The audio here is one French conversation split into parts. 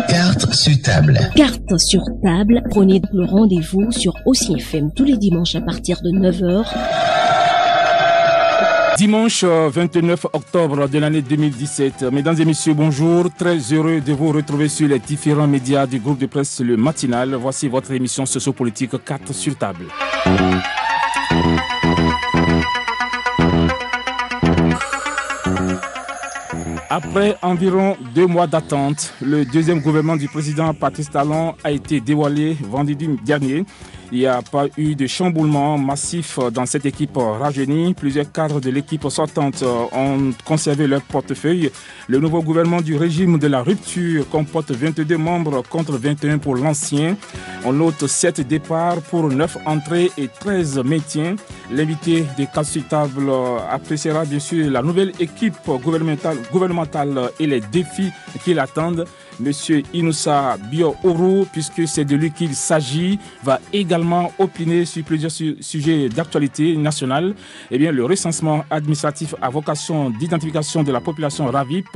Carte sur table. Carte sur table, prenez le rendez-vous sur Aussi FM tous les dimanches à partir de 9h. Dimanche 29 octobre de l'année 2017. Mesdames et messieurs, bonjour. Très heureux de vous retrouver sur les différents médias du groupe de presse Le Matinal. Voici votre émission sociopolitique Carte sur table. Après environ 2 mois d'attente, le deuxième gouvernement du président Patrice Talon a été dévoilé vendredi dernier. Il n'y a pas eu de chamboulement massif dans cette équipe rajeunie. Plusieurs cadres de l'équipe sortante ont conservé leur portefeuille. Le nouveau gouvernement du régime de la rupture comporte 22 membres contre 21 pour l'ancien. On note 7 départs pour 9 entrées et 13 maintiens. L'invité de Carte sur table appréciera bien sûr la nouvelle équipe gouvernementale et les défis qui l'attendent. Monsieur Inoussa Bio-Ourou, puisque c'est de lui qu'il s'agit, va également opiner sur plusieurs sujets d'actualité nationale. Eh bien, le recensement administratif à vocation d'identification de la population RAVIP,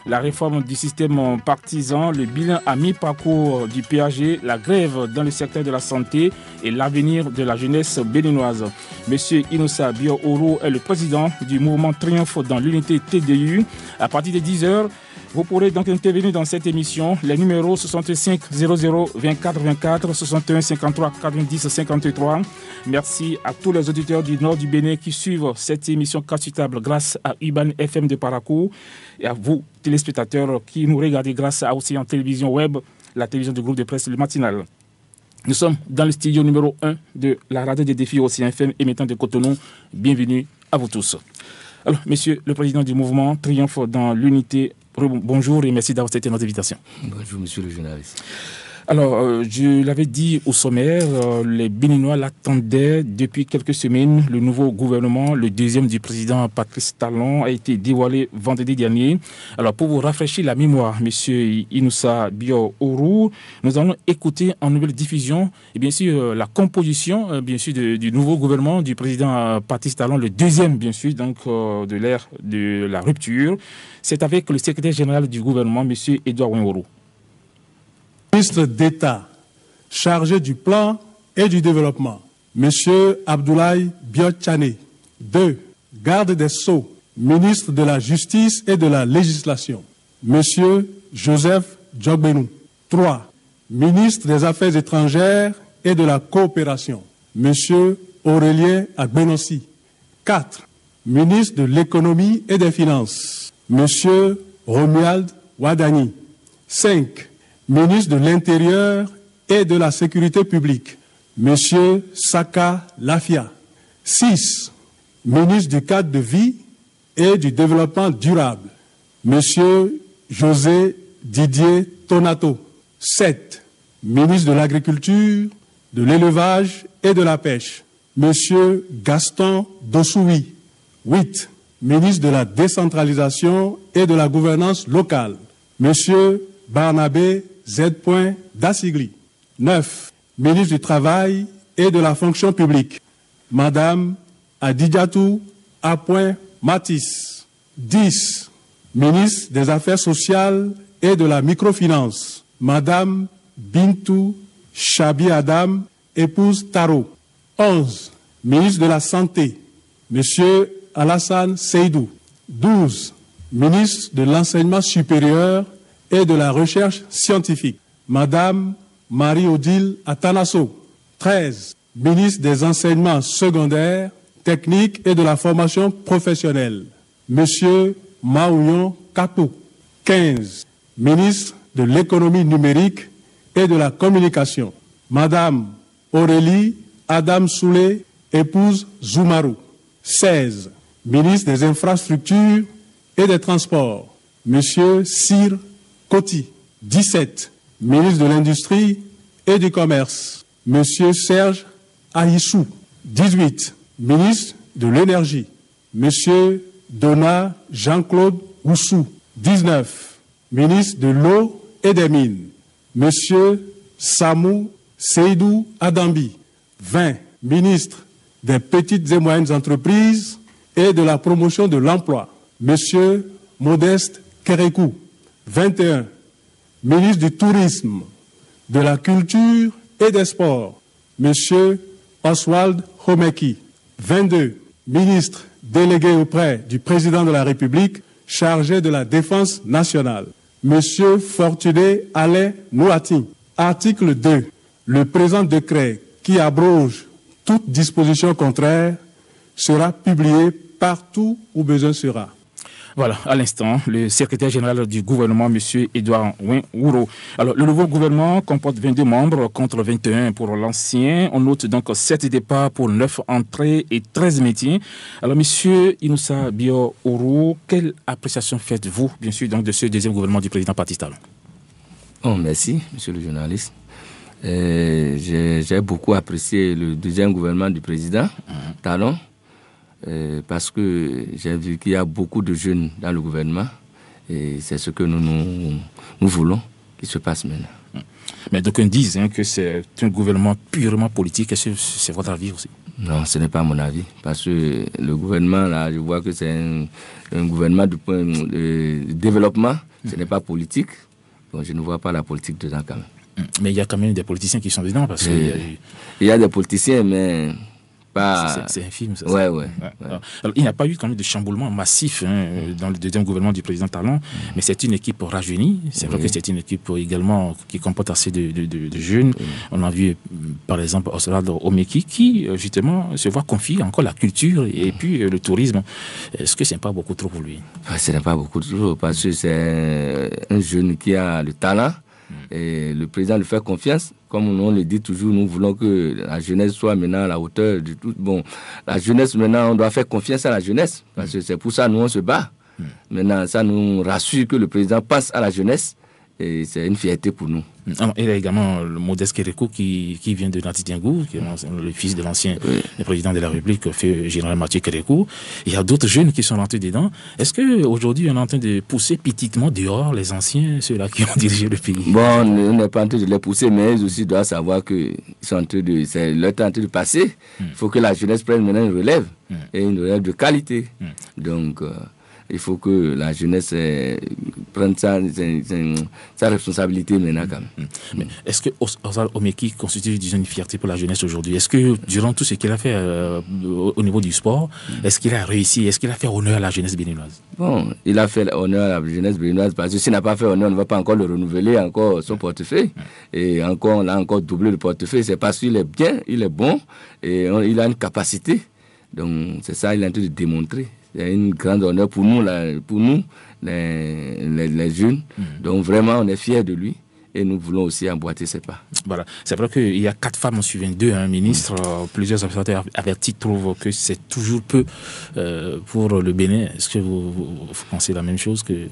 la réforme du système partisan, le bilan à mi-parcours du PAG, la grève dans le secteur de la santé et l'avenir de la jeunesse béninoise. Monsieur Inoussa Bio-Ourou est le président du mouvement Triomphe dans l'unité TDU. À partir de 10h, vous pourrez donc intervenir dans cette émission. Les numéros 65 00 24 24 61 53 90 53. Merci à tous les auditeurs du nord du Bénin qui suivent cette émission Carte sur table grâce à Uban FM de Parakou et à vous, téléspectateurs, qui nous regardez grâce à aussi en télévision web, la télévision du groupe de presse Le Matinal. Nous sommes dans le studio numéro 1 de la radio des défis aussi FM émettant de Cotonou. Bienvenue à vous tous. Alors, monsieur le président du mouvement Triomphe dans l'unité, bonjour et merci d'avoir accepté notre invitation. Bonjour, monsieur le journaliste. Alors, je l'avais dit au sommaire, les Béninois l'attendaient depuis quelques semaines. Le nouveau gouvernement, le deuxième du président Patrice Talon, a été dévoilé vendredi dernier. Alors, pour vous rafraîchir la mémoire, monsieur Inoussa Bio-Ourou, nous allons écouter en nouvelle diffusion, et bien sûr, la composition, bien sûr, du nouveau gouvernement du président Patrice Talon, le deuxième, bien sûr, donc, de l'ère de la rupture. C'est avec le secrétaire général du gouvernement, monsieur Edouard Ouin-Ourou. Ministre d'État chargé du plan et du développement, M. Abdoulaye Biotchane. 2. Garde des Sceaux, ministre de la Justice et de la Législation, M. Joseph Djogbenou. 3. Ministre des Affaires étrangères et de la Coopération, M. Aurélien Agbenossi. 4. Ministre de l'Économie et des Finances, M. Romuald Wadani. 5. Ministre de l'Intérieur et de la Sécurité publique, M. Saka Lafia. 6. Ministre du Cadre de vie et du Développement durable, M. José Didier Tonato. 7. Ministre de l'Agriculture, de l'Élevage et de la Pêche, M. Gaston Dossoui. 8. Ministre de la Décentralisation et de la Gouvernance locale, M. Barnabé Z. Dassigli. 9. Ministre du Travail et de la Fonction publique, Madame Adidjatou A. Matisse. 10. Ministre des Affaires sociales et de la microfinance, Madame Bintou Chabi Adam, épouse Taro. 11. Ministre de la Santé, Monsieur Alassane Seydou. 12. Ministre de l'Enseignement supérieur et de la recherche scientifique, Madame Marie-Odile Atanasso. 13. Ministre des enseignements secondaires, techniques et de la formation professionnelle, Monsieur Maouyon Kapou. 15. Ministre de l'économie numérique et de la communication, Madame Aurélie Adam Soulé, épouse Zoumarou. 16. Ministre des infrastructures et des transports, Monsieur Sir Koti. 17. Ministre de l'Industrie et du Commerce, Monsieur Serge Ahissou. 18. Ministre de l'Énergie, Monsieur Dona Jean-Claude Oussou. 19. Ministre de l'Eau et des Mines, Monsieur Samou Seydou Adambi. 20. Ministre des Petites et Moyennes Entreprises et de la promotion de l'emploi, M. Modeste Kérékou. 21. Ministre du Tourisme, de la Culture et des Sports, M. Oswald Homeki. 22. Ministre délégué auprès du Président de la République, chargé de la Défense nationale, M. Fortuné Alain Nouati. Article 2. Le présent décret qui abroge toute disposition contraire sera publié partout où besoin sera. Voilà, à l'instant, le secrétaire général du gouvernement, M. Edouard Ouin-Ouro. Alors, le nouveau gouvernement comporte 22 membres contre 21 pour l'ancien. On note donc 7 départs pour 9 entrées et 13 métiers. Alors, M. Inoussa Bio-Ouro, quelle appréciation faites-vous, bien sûr, donc, de ce deuxième gouvernement du président Patrice Talon? Oh, merci, monsieur le journaliste. J'ai beaucoup apprécié le deuxième gouvernement du président Talon. Parce que j'ai vu qu'il y a beaucoup de jeunes dans le gouvernement et c'est ce que nous voulons qu'il se passe maintenant. Mais d'aucuns disent que c'est un gouvernement purement politique. Est-ce que c'est votre avis aussi? Non, ce n'est pas mon avis. Parce que le gouvernement, là, je vois que c'est un gouvernement de développement. Ce n'est pas politique. Donc je ne vois pas la politique dedans quand même. Mais il y a quand même des politiciens qui sont dedans. Parce il y a des politiciens, mais... C'est infime, ça. Ouais. Alors, il n'y a pas eu quand même de chamboulement massif dans le deuxième gouvernement du président Talon, mais c'est une équipe rajeunie. C'est vrai que c'est une équipe également qui comporte assez de jeunes. On a vu, par exemple, Oswald Homeki, qui, justement, se voit confier encore la culture et puis le tourisme. Est-ce que ce n'est pas beaucoup trop pour lui? Ce n'est pas beaucoup trop, parce que c'est un jeune qui a le talent. Et le président lui fait confiance. Comme on le dit toujours, nous voulons que la jeunesse soit maintenant à la hauteur de tout. Bon, la jeunesse, maintenant, on doit faire confiance à la jeunesse. Parce que c'est pour ça que nous, on se bat. Maintenant, ça nous rassure que le président pense à la jeunesse. Et c'est une fierté pour nous. Alors, il y a également le Modeste Kérékou qui vient de Natitingou, qui est le fils de l'ancien président de la République, fait général Mathieu Kérékou. Il y a d'autres jeunes qui sont rentrés dedans. Est-ce qu'aujourd'hui, on est en train de pousser petitement dehors les anciens, ceux-là qui ont dirigé le pays? Bon, on n'est pas en train de les pousser, mais ils aussi doivent savoir que c'est leur temps en train de passer. Il faut que la jeunesse prenne maintenant une relève, et une relève de qualité. Donc... il faut que la jeunesse prenne sa responsabilité maintenant quand même. Mais est-ce que Oswald Homeki constitue une fierté pour la jeunesse aujourd'hui? Est-ce que durant tout ce qu'il a fait au niveau du sport, est-ce qu'il a réussi? Est-ce qu'il a fait honneur à la jeunesse béninoise? Bon, il a fait honneur à la jeunesse béninoise parce que s'il n'a pas fait honneur, on ne va pas encore le renouveler encore son portefeuille. Et encore, on a encore doublé le portefeuille. C'est parce qu'il est bien, il est bon et il a une capacité. Donc c'est ça qu'il est en train de démontrer. C'est une grande honneur pour nous, les jeunes. Donc vraiment, on est fiers de lui et nous voulons aussi emboîter ses pas. Voilà. C'est vrai qu'il y a 4 femmes sur 22 ministres. Plusieurs observateurs avertis trouvent que c'est toujours peu pour le Bénin. Est-ce que vous pensez la même chose que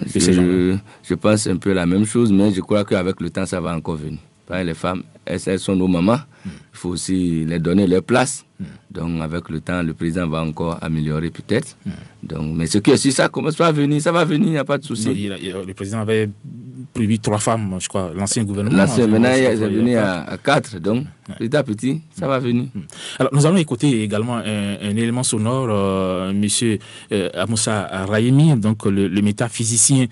ces gens? Je pense un peu la même chose, mais je crois qu'avec le temps, ça va encore venir. Les femmes, elles sont nos mamans. Il faut aussi les donner leur place. Donc, avec le temps, le président va encore améliorer peut-être. Donc, mais ce qui est si ça commence à venir, ça va venir, il n'y a pas de souci. Le président avait prévu 3 femmes, je crois, l'ancien gouvernement. Maintenant, il est venu à 4. Donc, petit à petit, ça va venir. Alors, nous allons écouter également un élément sonore, monsieur Moussa Rahimi, donc le métaphysicien,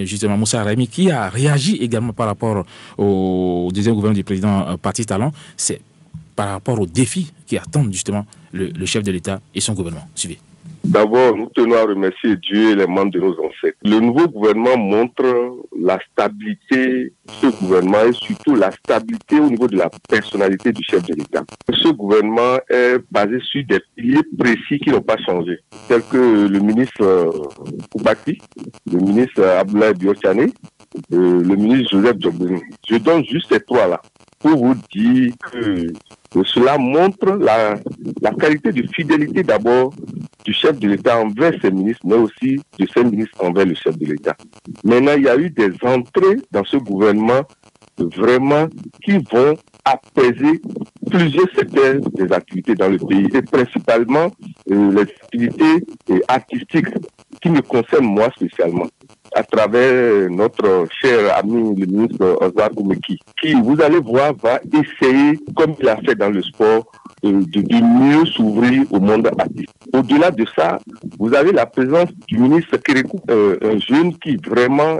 justement, Moussa Rahimi, qui a réagi également par rapport au deuxième gouvernement du président Patrice Talon. C'est par rapport aux défis qui attendent justement le chef de l'État et son gouvernement. Suivez. D'abord, nous tenons à remercier Dieu et les membres de nos ancêtres. Le nouveau gouvernement montre la stabilité de ce gouvernement et surtout la stabilité au niveau de la personnalité du chef de l'État. Ce gouvernement est basé sur des piliers précis qui n'ont pas changé, tels que le ministre Koubaki, le ministre Abdoulaye Bio-Tchané, le ministre Joseph Djobeni. Je donne juste ces 3-là pour vous dire que cela montre la qualité de fidélité d'abord du chef de l'État envers ses ministres, mais aussi de ses ministres envers le chef de l'État. Maintenant, il y a eu des entrées dans ce gouvernement vraiment qui vont apaiser plusieurs secteurs des activités dans le pays, et principalement les activités artistiques qui me concernent moi spécialement, à travers notre cher ami le ministre Oswald Homeki, qui, vous allez voir, va essayer, comme il a fait dans le sport, de mieux s'ouvrir au monde artistique. Au-delà de ça, vous avez la présence du ministre Kérékou, un jeune qui vraiment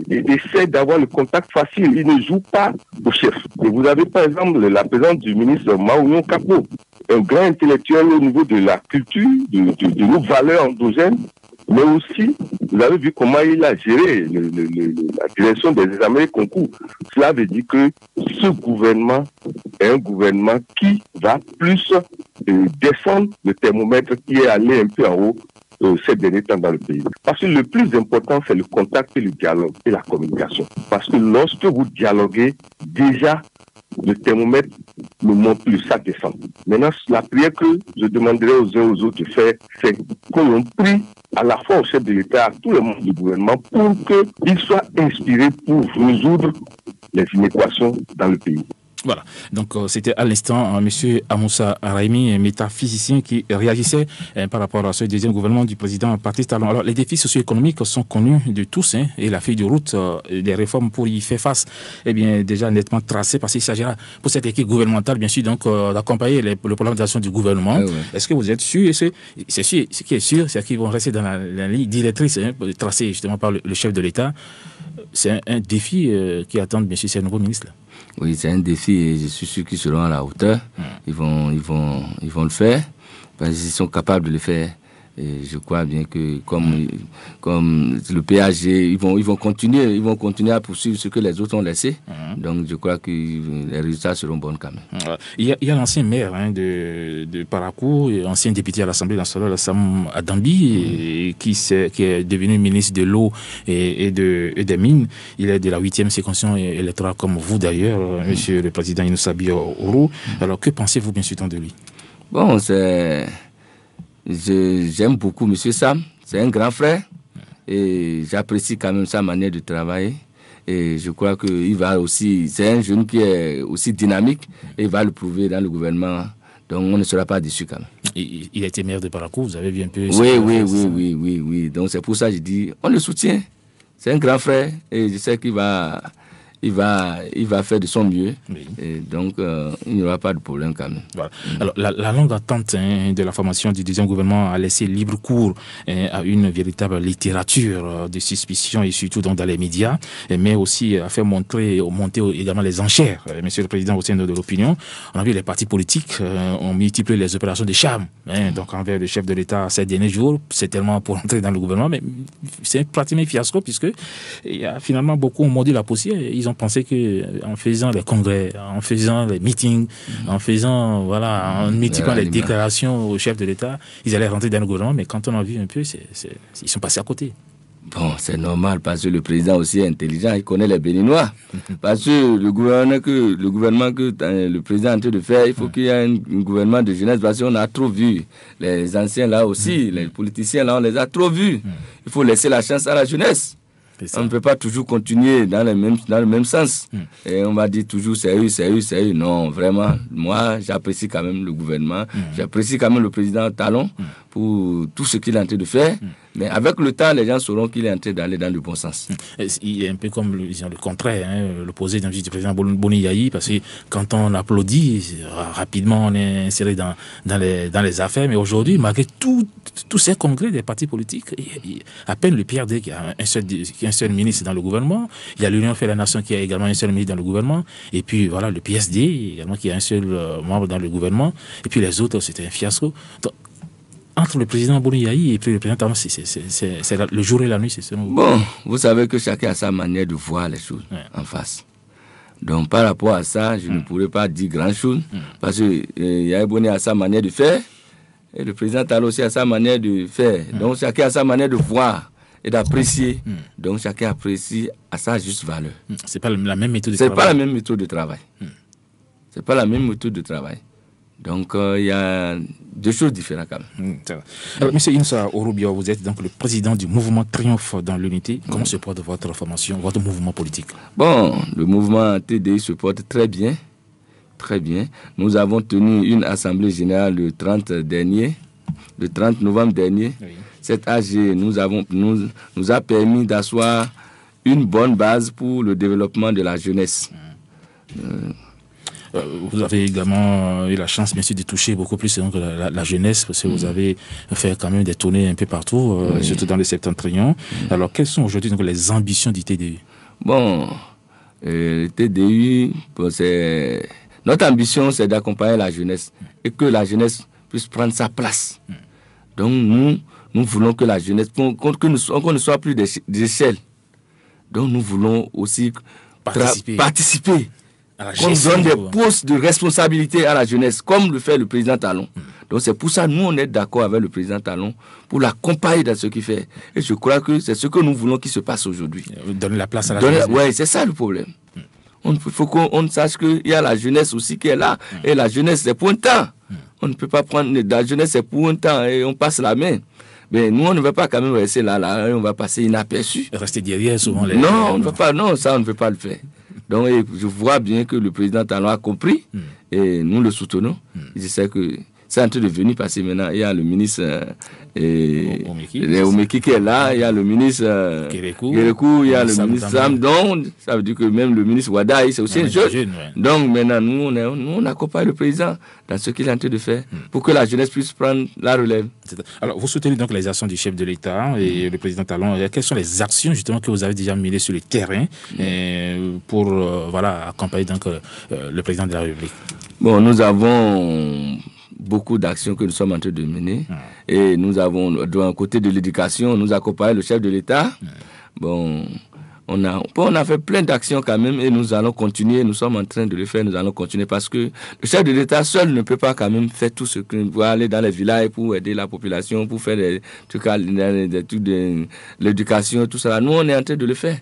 essaie d'avoir le contact facile. Il ne joue pas au chef. Et vous avez par exemple la présence du ministre Maouyon Kapo, un grand intellectuel au niveau de la culture, de nos valeurs endogènes, mais aussi, vous avez vu comment il a géré la direction des examens et concours. Cela veut dire que ce gouvernement est un gouvernement qui va plus descendre le thermomètre qui est allé un peu en haut ces derniers temps dans le pays. Parce que le plus important, c'est le contact et le dialogue et la communication. Parce que lorsque vous dialoguez, déjà, le thermomètre ne monte plus, ça descend. Maintenant, la prière que je demanderai aux uns aux autres de faire, c'est qu'on prie à la fois au chef de l'État, à tout le monde du gouvernement, pour qu'il soit inspiré pour résoudre les inéquations dans le pays. Voilà, donc c'était à l'instant M. Amoussa Raimi, métaphysicien, qui réagissait par rapport à ce deuxième gouvernement du président Patrice Talon. Alors les défis socio-économiques sont connus de tous et la feuille de route des réformes pour y faire face est bien déjà nettement tracée parce qu'il s'agira pour cette équipe gouvernementale bien sûr donc d'accompagner le programme d'action du gouvernement. Oui. Est-ce que vous êtes sûr? C'est sûr, ce qui est sûr, c'est qu'ils vont rester dans la ligne directrice tracée justement par le chef de l'État. C'est un défi qui attend bien sûr ces nouveaux ministres là. Oui, c'est un défi et je suis sûr qu'ils seront à la hauteur. Ils vont le faire parce qu'ils sont capables de le faire. Et je crois bien que comme le PAG, ils vont continuer à poursuivre ce que les autres ont laissé. Donc je crois que les résultats seront bons quand même. Il y a l'ancien maire de Parakou, ancien député à l'Assemblée nationale, Sam Adambi, qui est devenu ministre de l'eau et des mines. Il est de la 8e séquence électorale comme vous d'ailleurs, monsieur le président Inoussa Biorou. Alors que pensez-vous bien sûr de lui? Bon, j'aime beaucoup M. Sam, c'est un grand frère et j'apprécie quand même sa manière de travailler et je crois qu'il va aussi, c'est un jeune qui est aussi dynamique et il va le prouver dans le gouvernement, donc on ne sera pas déçu quand même. Il a été maire de Parakou, vous avez vu un peu... Oui, donc c'est pour ça que je dis, on le soutient, c'est un grand frère et je sais qu'il va faire de son mieux. Oui. Et donc, il n'y aura pas de problème quand même. Voilà. Alors, la longue attente de la formation du deuxième gouvernement a laissé libre cours à une véritable littérature de suspicion et surtout donc, dans les médias, mais aussi a fait monter également les enchères. Monsieur le Président, au sein de l'opinion, on a vu les partis politiques ont multiplié les opérations de charme donc envers le chef de l'État ces derniers jours. C'est tellement pour entrer dans le gouvernement, mais c'est pratiquement un fiasco puisque il y a finalement beaucoup mordu la poussière. Ils ont pensé qu'en faisant les congrès, en faisant les meetings, en multipliant les déclarations au chef de l'État, ils allaient rentrer dans le gouvernement, mais quand on a vu un peu, ils sont passés à côté. Bon, c'est normal parce que le président aussi est intelligent, il connaît les Béninois. Parce que le gouvernement que le président est en train de faire, il faut qu'il y ait un gouvernement de jeunesse parce qu'on a trop vu. Les anciens là aussi, les politiciens là, on les a trop vus. Il faut laisser la chance à la jeunesse. On ne peut pas toujours continuer dans le même sens. Et on va dire toujours c'est eux. Non, vraiment, moi, j'apprécie quand même le gouvernement. J'apprécie quand même le président Talon pour tout ce qu'il est en train de faire. Mais avec le temps, les gens sauront qu'il est en train d'aller dans le bon sens. Il est un peu comme le contraire, l'opposé d'un du président Boni Yayi, parce que quand on applaudit, rapidement on est inséré dans les affaires. Mais aujourd'hui, malgré tous ces congrès des partis politiques, à peine le PRD qui a un seul ministre dans le gouvernement, il y a l'Union fait la Nation qui a également un seul ministre dans le gouvernement, et puis voilà le PSD également qui a un seul membre dans le gouvernement, et puis les autres, c'était un fiasco. Donc, entre le président Boni Yayi et puis le président Talon, c'est le jour et la nuit, c'est ça. Bon, vous savez que chacun a sa manière de voir les choses en face. Donc par rapport à ça, je ne pourrais pas dire grand-chose, parce que Yayi Boni a sa manière de faire, et le président Talon aussi a sa manière de faire. Donc chacun a sa manière de voir et d'apprécier. Donc chacun apprécie à sa juste valeur. C'est pas la même méthode de travail. C'est pas la même méthode de travail. C'est pas la même méthode de travail. Donc, il y a deux choses différentes quand même. Alors, M. Inoussa Orubio, vous êtes donc le président du mouvement Triomphe dans l'unité. Comment se porte votre formation, votre mouvement politique? Bon, le mouvement TDI se porte très bien. Très bien. Nous avons tenu une assemblée générale le 30 novembre dernier. Oui. Cette AG nous a permis d'asseoir une bonne base pour le développement de la jeunesse. Vous avez également eu la chance, bien sûr, de toucher beaucoup plus donc, la jeunesse, parce que vous avez fait quand même des tournées un peu partout, surtout dans le septentrion. Alors, quelles sont aujourd'hui donc, les ambitions du TDU? Bon, le TDU, bon, notre ambition, c'est d'accompagner la jeunesse et que la jeunesse puisse prendre sa place. Donc, nous voulons que la jeunesse, qu'on ne soit plus des échelles. Donc, nous voulons aussi participer. Qu'on donne des postes de responsabilité à la jeunesse, comme le fait le président Talon. Donc c'est pour ça, nous, on est d'accord avec le président Talon pour l'accompagner dans ce qu'il fait. Et je crois que c'est ce que nous voulons qu'il se passe aujourd'hui. Donner la place à la jeunesse. Oui, c'est ça le problème. Il faut qu'on sache qu'il y a la jeunesse aussi qui est là. Et la jeunesse, c'est pour un temps. On ne peut pas prendre... La jeunesse, c'est pour un temps et on passe la main. Mais nous, on ne va pas quand même rester là, on va passer inaperçu. Rester derrière souvent les... Non, on ne va pas, non, ça, on ne peut pas le faire. Donc, je vois bien que le président Talon a compris et nous le soutenons. Je sais que c'est en train de venir parce que maintenant, il y a le ministre Omeki qui est là, il y a le ministre Kérékou, il y a le ministre Sam. Donc, ça veut dire que même le ministre Wada, c'est aussi un jeune. Donc, maintenant, nous, on accompagne le président dans ce qu'il est en train de faire pour que la jeunesse puisse prendre la relève. Alors, vous soutenez donc les actions du chef de l'État et le président Talon. Quelles sont les actions justement que vous avez déjà menées sur le terrain pour accompagner donc, le président de la République? Bon, nous avons beaucoup d'actions que nous sommes en train de mener. Et nous avons, d'un côté de l'éducation, nous accompagnons le chef de l'État. Bon, on a fait plein d'actions quand même et nous allons continuer. Nous sommes en train de le faire, nous allons continuer parce que le chef de l'État seul ne peut pas quand même faire tout ce que nous voulons, aller dans les villages pour aider la population, pour faire des trucs de l'éducation, tout ça. Nous, on est en train de le faire.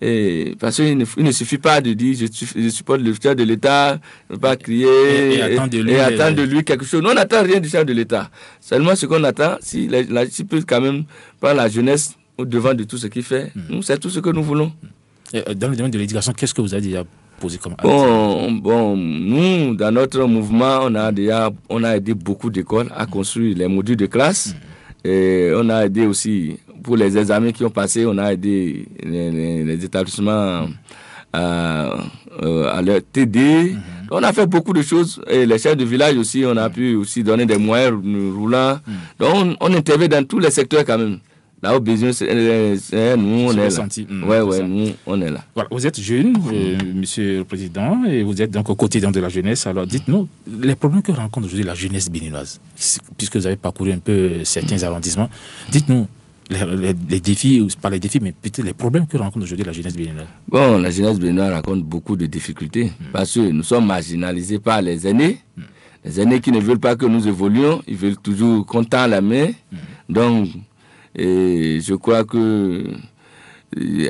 Et parce qu'il ne suffit pas de dire je supporte le chef de l'État, ne pas crier et attendre de lui quelque chose. Nous, on n'attend rien du chef de l'État. Seulement ce qu'on attend, s'il peut quand même prendre la jeunesse au devant de tout ce qu'il fait. Nous, c'est tout ce que nous voulons. Dans le domaine de l'éducation, qu'est-ce que vous avez déjà posé comme bon, nous, dans notre mouvement, on a aidé beaucoup d'écoles à construire les modules de classe. Et on a aidé aussi, pour les examens qui ont passé, on a aidé les établissements à leur TD. On a fait beaucoup de choses. Et les chefs de village aussi, on a pu aussi donner des moyens roulants. Donc, on intervient dans tous les secteurs quand même. Là, au besoin, nous, on est là. Nous, on est là. Voilà, vous êtes jeune, monsieur le président, et vous êtes donc au quotidien de la jeunesse. Alors, dites-nous, les problèmes que rencontre aujourd'hui la jeunesse béninoise, puisque vous avez parcouru un peu certains arrondissements, dites-nous les défis, pas les défis, mais peut-être les problèmes que rencontre aujourd'hui la jeunesse béninoise. Bon, la jeunesse béninoise rencontre beaucoup de difficultés, parce que nous sommes marginalisés par les aînés. Les aînés qui ne veulent pas que nous évoluions, ils veulent toujours qu'on tend la main. Donc, et je crois que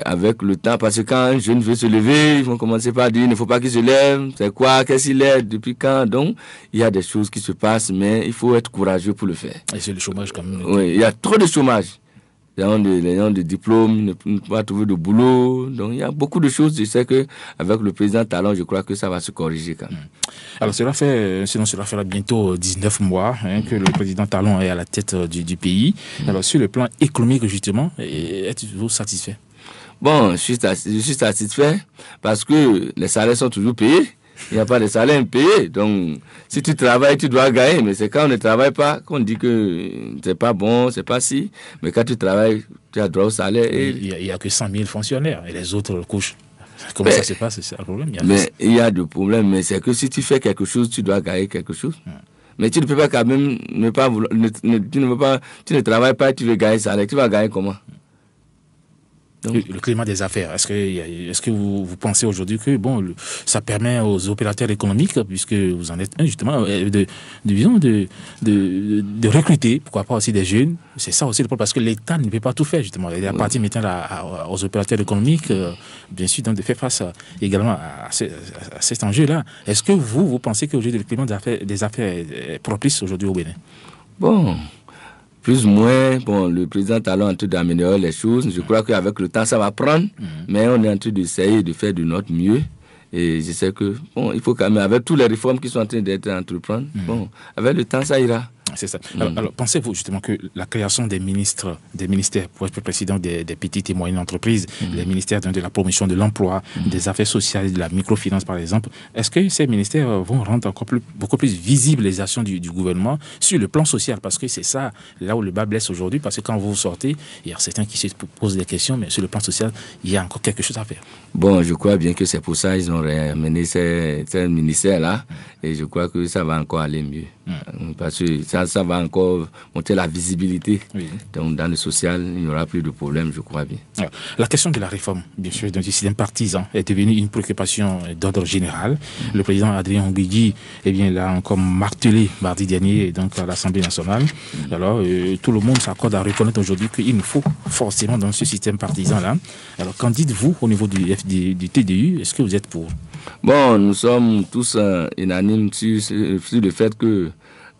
avec le temps, parce que quand un jeune veut se lever, ils vont commencer par dire il ne faut pas qu'il se lève, c'est quoi, qu'est-ce qu'il est, depuis quand. Donc, il y a des choses qui se passent, mais il faut être courageux pour le faire. Et c'est le chômage quand même. Oui, il y a trop de chômage. Les gens de diplôme, ils ne peuvent pas trouver de boulot. Donc, il y a beaucoup de choses. Je sais qu'avec le président Talon, je crois que ça va se corriger quand même. Alors, cela fera bientôt 19 mois que le président Talon est à la tête du pays. Alors, sur le plan économique, justement, êtes-vous satisfait? Bon, je suis satisfait parce que les salaires sont toujours payés. Il n'y a pas de salaire impayé. Donc, si tu travailles, tu dois gagner. Mais c'est quand on ne travaille pas qu'on dit que c'est pas bon, c'est pas si. Mais quand tu travailles, tu as droit au salaire. Et... Il n'y a que 100 000 fonctionnaires et les autres couchent. Comment ça se passe? C'est un problème. Il y a des problèmes, mais c'est que si tu fais quelque chose, tu dois gagner quelque chose. Mais tu ne peux pas quand même ne pas vouloir, tu ne travailles pas et tu veux gagner salaire. Tu vas gagner comment? Le climat des affaires, est-ce que vous pensez aujourd'hui que ça permet aux opérateurs économiques, puisque vous en êtes un justement, de recruter, pourquoi pas aussi des jeunes? C'est ça aussi le problème, parce que l'État ne peut pas tout faire justement. Il y a partie maintenant aux opérateurs économiques, bien sûr, donc de faire face également à cet enjeu-là. Est-ce que vous pensez qu'aujourd'hui le climat des affaires est propice aujourd'hui au Bénin? Bon. Plus ou moins, le président Talon est en train d'améliorer les choses. Je crois qu'avec le temps, ça va prendre. Mais on est en train d'essayer de faire de notre mieux. Et je sais que, il faut quand même, avec toutes les réformes qui sont en train d'être entreprises, avec le temps, ça ira. C'est ça. Alors, pensez-vous justement que la création des ministères, pour être président, des petites et moyennes entreprises, les ministères de la promotion de l'emploi, des affaires sociales, de la microfinance par exemple, est-ce que ces ministères vont rendre beaucoup plus visible les actions du gouvernement sur le plan social? Parce que c'est ça, là où le bas blesse aujourd'hui, parce que quand vous sortez, il y a certains qui se posent des questions, mais sur le plan social, il y a encore quelque chose à faire. Bon, je crois bien que c'est pour ça qu'ils ont mené ces ministères-là, et je crois que ça va encore aller mieux. Parce que ça va encore monter la visibilité. Oui. Donc, dans le social, il n'y aura plus de problème, je crois bien. Alors, la question de la réforme, bien sûr, du système partisan est devenue une préoccupation d'ordre général. Le président Adrien Ngouigui, l'a encore martelé mardi dernier donc, à l'Assemblée nationale. Alors, tout le monde s'accorde à reconnaître aujourd'hui qu'il nous faut forcément dans ce système partisan-là. Alors, qu'en dites-vous au niveau du TDU? Est-ce que vous êtes pour? Bon, nous sommes tous unanimes sur le fait que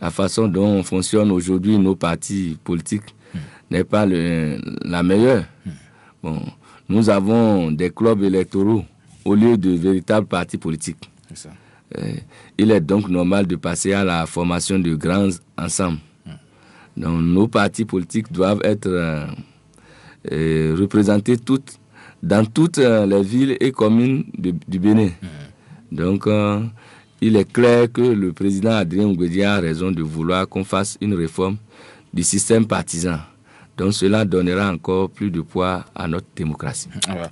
la façon dont fonctionnent aujourd'hui nos partis politiques n'est pas la meilleure. Bon, nous avons des clubs électoraux au lieu de véritables partis politiques. C'est ça. Il est donc normal de passer à la formation de grands ensembles. Donc, nos partis politiques doivent être représentés dans toutes les villes et communes du Bénin. Donc, il est clair que le président Adrien Ngouigui a raison de vouloir qu'on fasse une réforme du système partisan. Donc, cela donnera encore plus de poids à notre démocratie.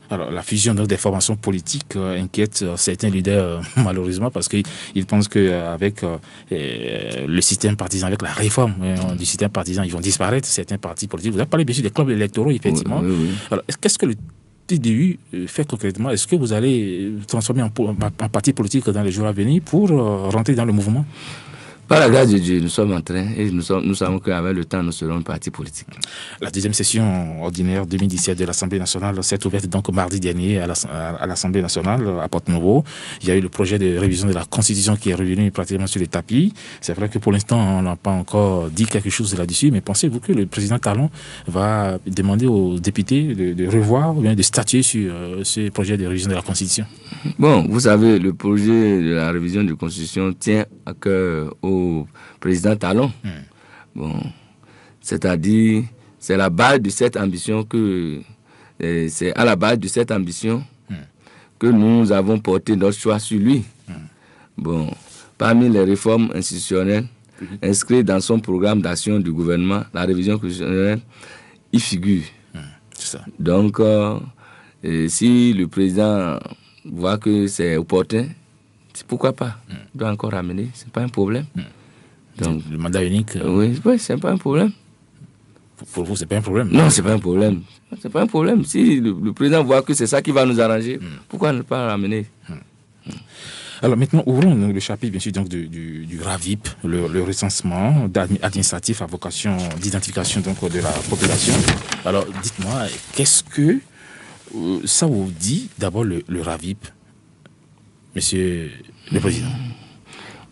Alors, la fusion des formations politiques inquiète certains leaders, malheureusement, parce qu'ils pensent qu'avec le système partisan, avec la réforme du système partisan, ils vont disparaître, certains partis politiques. Vous avez parlé bien sûr des clubs électoraux, effectivement. Oui. Alors, qu'est-ce que le TDU fait concrètement? Est-ce que vous allez transformer en parti politique dans les jours à venir pour rentrer dans le mouvement? Par la grâce de Dieu, nous sommes en train et nous savons qu'avec le temps, nous serons un parti politique. La deuxième session ordinaire 2017 de l'Assemblée nationale s'est ouverte donc mardi dernier à l'Assemblée nationale à Porte-Nouveau. Il y a eu le projet de révision de la Constitution qui est revenu pratiquement sur le tapis. C'est vrai que pour l'instant, on n'a pas encore dit quelque chose là-dessus, mais pensez-vous que le président Talon va demander aux députés de revoir ou bien de statuer sur ce projet de révision de la Constitution? Bon, vous savez, le projet de la révision de la Constitution tient à cœur au président Talon. Bon, c'est-à-dire, c'est la base de cette ambition c'est à la base de cette ambition que nous avons porté notre choix sur lui. Bon, parmi les réformes institutionnelles inscrites dans son programme d'action du gouvernement, la révision constitutionnelle y figure. C'est ça. Donc, si le président voit que c'est opportun, pourquoi pas? Il doit encore ramener, c'est pas un problème. Donc, le mandat unique. Oui, c'est pas un problème. Pour vous, c'est pas un problème? Non, c'est pas un problème. C'est pas un problème. Si le président voit que c'est ça qui va nous arranger, pourquoi ne pas ramener? Alors maintenant, ouvrons le chapitre, bien sûr, donc, du RAVIP, le recensement administratif à vocation d'identification donc, de la population. Alors, dites-moi, qu'est-ce que ça vous dit, d'abord, le RAVIP, monsieur le président?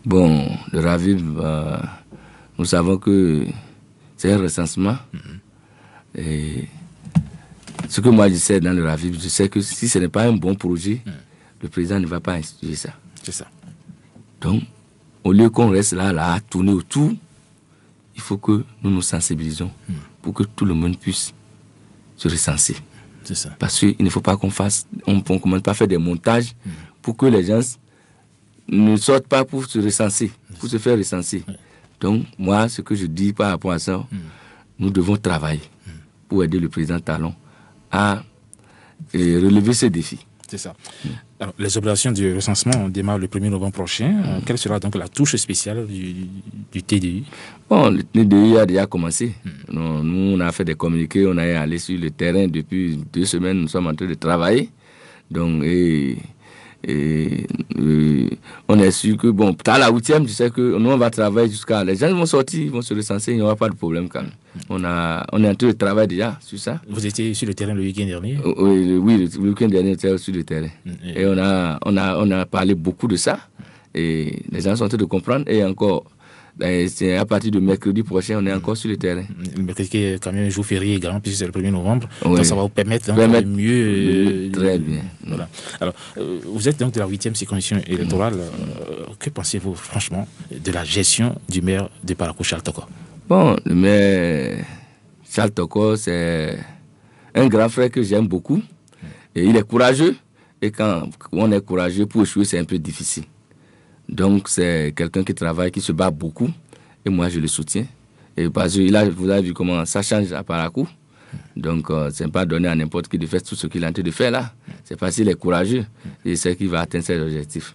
Bon, le RAVIP, nous savons que c'est un recensement. Et ce que moi je sais dans le RAVIP, je sais que si ce n'est pas un bon projet, le président ne va pas instituer ça. C'est ça. Donc, au lieu qu'on reste là, à tourner autour, il faut que nous nous sensibilisons pour que tout le monde puisse se recenser. C'est ça. Parce qu'il ne faut pas on ne commence pas à faire des montages pour que les gens ne sortent pas pour se recenser, pour se faire recenser. Donc, moi, ce que je dis par rapport à ça, nous devons travailler pour aider le président Talon à relever ce défi. C'est ça. Alors, les opérations du recensement démarrent le 1er novembre prochain. Quelle sera donc la touche spéciale du TDU? Bon, le TDU a déjà commencé. Nous, on a fait des communiqués, on est allé sur le terrain depuis 2 semaines, nous sommes en train de travailler. Donc, on est sûr que, bon, à la 8e, je sais que nous, on va travailler jusqu'à... Les gens vont sortir, ils vont se recenser, il n'y aura pas de problème quand même. On est en train de travailler déjà sur ça. Vous étiez sur le terrain le week-end dernier? Oui, le week-end dernier, j'étais sur le terrain. Et on a parlé beaucoup de ça. Et les gens sont en train de comprendre. Et encore, C'est à partir de mercredi prochain, on est encore sur le terrain. Le mercredi qui est quand même un jour férié également, puisque c'est le 1er novembre. Oui. Donc ça va vous permettre de mieux... Très bien. Voilà. Alors, vous êtes donc de la 8e circonscription électorale. Que pensez-vous franchement de la gestion du maire de Parakou, Charles Toko? Bon, le maire Charles Toko, c'est un grand frère que j'aime beaucoup. Et il est courageux. Et quand on est courageux, pour échouer, c'est un peu difficile. Donc, c'est quelqu'un qui travaille, qui se bat beaucoup. Et moi, je le soutiens. Et parce que vous avez vu comment ça change à Parakou. Donc, ce n'est pas donné à n'importe qui de faire tout ce qu'il est en train de faire là. C'est parce qu'il est courageux. Et c'est qu'il va atteindre ses objectifs.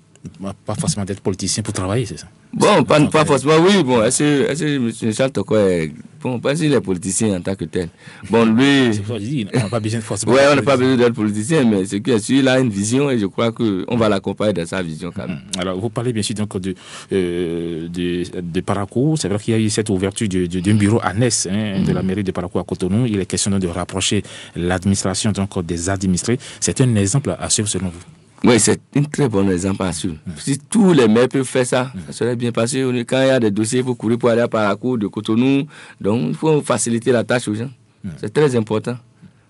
Pas forcément d'être politicien pour travailler, c'est ça? Bon, pas forcément, oui. Bon, est-ce que M. Charles Toko est... Bon, parce qu'il est politicien en tant que tel. Bon, lui... C'est pour dire, on n'a pas besoin de forcément... Oui, on n'a pas besoin d'être politicien, mais ce qui est sûr, il a une vision et je crois qu'on va l'accompagner dans sa vision quand même. Alors, vous parlez bien sûr donc de Parakou. C'est vrai qu'il y a eu cette ouverture d'un bureau annexe de la mairie de Parakou à Cotonou. Il est question donc de rapprocher l'administration donc des administrés. C'est un exemple à suivre selon vous? Oui, c'est un très bon exemple à suivre. Si tous les maires peuvent faire ça, ça serait bien passé. Quand il y a des dossiers, il faut courir pour aller à Parakou, de Cotonou. Donc, il faut faciliter la tâche aux gens. C'est très important.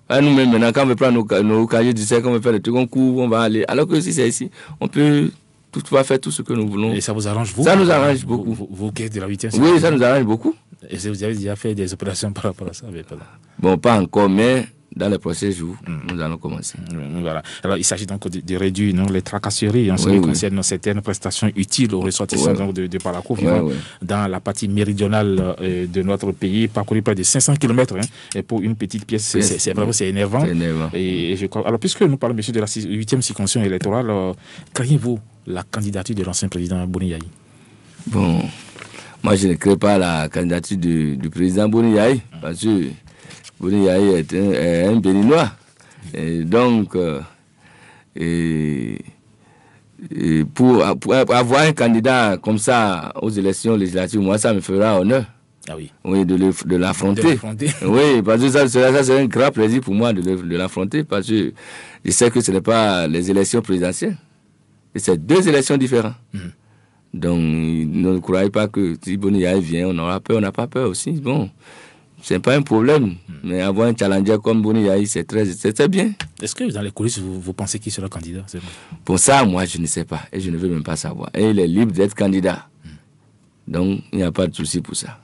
Nous-mêmes, maintenant, quand on veut prendre nos cahiers du cercle, on veut faire le truc, on court, on va aller. Alors que si c'est ici, on peut faire tout ce que nous voulons. Et ça vous arrange, vous? Ça nous arrange beaucoup. Vous qui êtes de la 8e? Oui, ça nous arrange beaucoup. Et vous avez déjà fait des opérations par rapport à ça? Bon, pas encore, mais... Dans les prochains jours, nous allons commencer. Voilà. Alors, il s'agit donc de réduire les tracasseries en ce qui concerne certaines prestations utiles aux ressortissants de Parakou vivant dans la partie méridionale de notre pays, parcourir près de 500 km et pour une petite pièce, c'est vraiment énervant. Et je crois. Alors, puisque nous parlons bien sûr de la 8e circonscription électorale, craignez-vous la candidature de l'ancien président Boni Yayi? Bon, moi je ne crains pas la candidature du président Boni Yayi parce que Boni Yayi est un Béninois. Et donc, pour avoir un candidat comme ça aux élections législatives, moi, ça me fera honneur. Ah oui. Oui, de l'affronter. Oui, parce que ça c'est un grand plaisir pour moi de l'affronter, parce que je sais que ce n'est pas les élections présidentielles. Et c'est deux élections différentes. Donc, ne croyez pas que si Boni Yayi vient, on aura peur, on n'a pas peur aussi. Bon. C'est pas un problème, mais avoir un challenger comme Boni Yayi, c'est très bien. Est-ce que dans les coulisses, vous pensez qu'il sera candidat? Pour ça, moi, je ne sais pas, et je ne veux même pas savoir. Et il est libre d'être candidat. Donc, il n'y a pas de souci pour ça.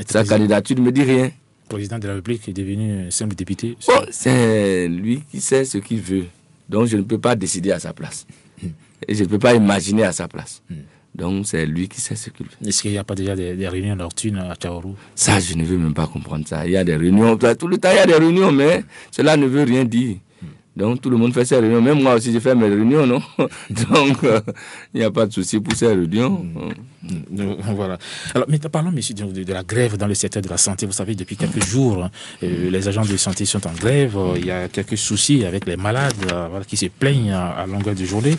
Sa candidature ne me dit rien. Le président de la République est devenu simple député. Bon, c'est lui qui sait ce qu'il veut. Donc, je ne peux pas décider à sa place. Et je ne peux pas imaginer à sa place. Donc, c'est lui qui sait ce qu'il veut. Est-ce qu'il n'y a pas déjà des réunions nocturnes à Tchaourou? Ça, je ne veux même pas comprendre ça. Il y a des réunions, tout le temps il y a des réunions, mais cela ne veut rien dire. Donc, tout le monde fait ses réunions. Même moi aussi, je fais mes réunions, non? Donc, il n'y a pas de souci pour ces réunions. Voilà. Alors, mais parlons, monsieur, de la grève dans le secteur de la santé. Vous savez, depuis quelques jours, les agents de santé sont en grève. Il y a quelques soucis avec les malades qui se plaignent à longueur de journée.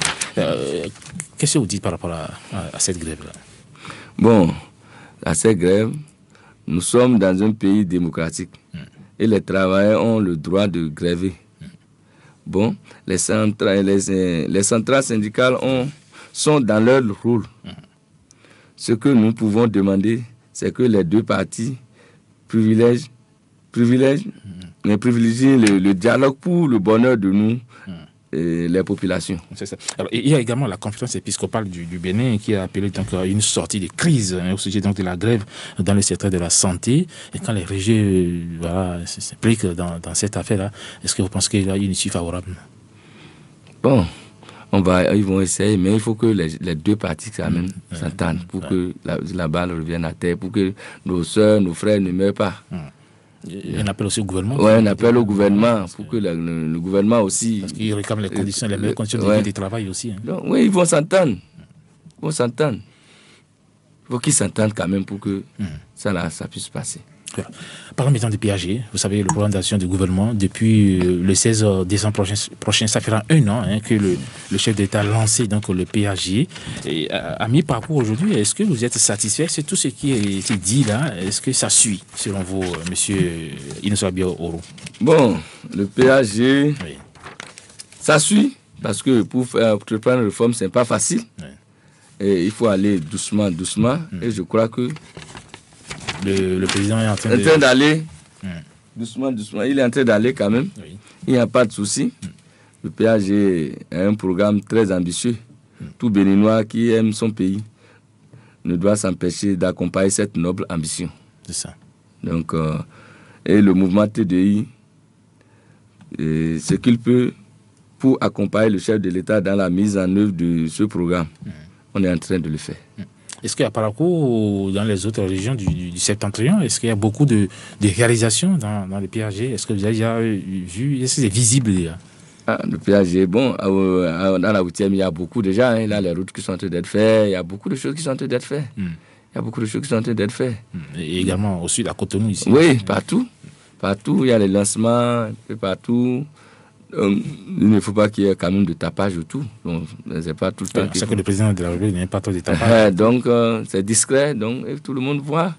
Qu'est-ce que vous dites par rapport à cette grève-là? Bon, à cette grève, nous sommes dans un pays démocratique. Et les travailleurs ont le droit de gréver. Bon, les centrales syndicales sont dans leur rôle. Ce que nous pouvons demander, c'est que les deux parties privilégient le dialogue pour le bonheur de nous, et les populations. C'est ça. Alors, il y a également la conférence épiscopale du Bénin qui a appelé donc à une sortie de crise au sujet donc de la grève dans le secteur de la santé. Et quand les régions s'impliquent dans cette affaire-là, est-ce que vous pensez qu'il y a une issue favorable? Bon, ils vont essayer, mais il faut que les deux parties quand même s'entendent pour que la balle revienne à terre, pour que nos soeurs, nos frères ne meurent pas. Un appel aussi au gouvernement? Oui, un appel au gouvernement pour que le gouvernement aussi... Parce qu'il réclame les conditions, les meilleures conditions de vie et de travail aussi. Donc, oui, ils vont s'entendre. Il faut qu'ils s'entendent quand même pour que ça puisse passer. Parlons maintenant du PAG. Vous savez, le programme d'action du gouvernement, depuis le 16 décembre prochain, ça fera 1 an que le chef d'État a lancé donc, le PAG. Et à mi-parcours aujourd'hui, est-ce que vous êtes satisfait? C'est tout ce qui a été dit là. Est-ce que ça suit, selon vous, monsieur Innocent Abiy-Oro? Bon, le PAG, ça suit, parce que pour prendre une réforme, ce n'est pas facile. Et il faut aller doucement. Et je crois que le président est en train d'aller doucement. Il est en train d'aller quand même. Oui. Il n'y a pas de souci. Le PAG a un programme très ambitieux. Tout Béninois qui aime son pays ne doit s'empêcher d'accompagner cette noble ambition. C'est ça. Donc, et le mouvement TDI, ce qu'il peut pour accompagner le chef de l'État dans la mise en œuvre de ce programme, on est en train de le faire. Est-ce qu'à Parakou, dans les autres régions du Septentrion, est-ce qu'il y a beaucoup de réalisations dans le PAG? Est-ce que vous avez déjà vu? Est-ce que c'est visible déjà? Le PAG, bon, dans la 8e, il y a beaucoup déjà. Hein, là, les routes qui sont en train d'être faites, il y a beaucoup de choses qui sont en train d'être faites. Et également au sud, à Cotonou, ici. Oui, partout. Partout, il y a les lancements, un peu partout. Il ne faut pas qu'il y ait quand même de tapage autour. Donc, c'est pas tout le temps. C'est que le président de la République n'est pas trop de tapage. Donc, c'est discret, donc tout le monde voit.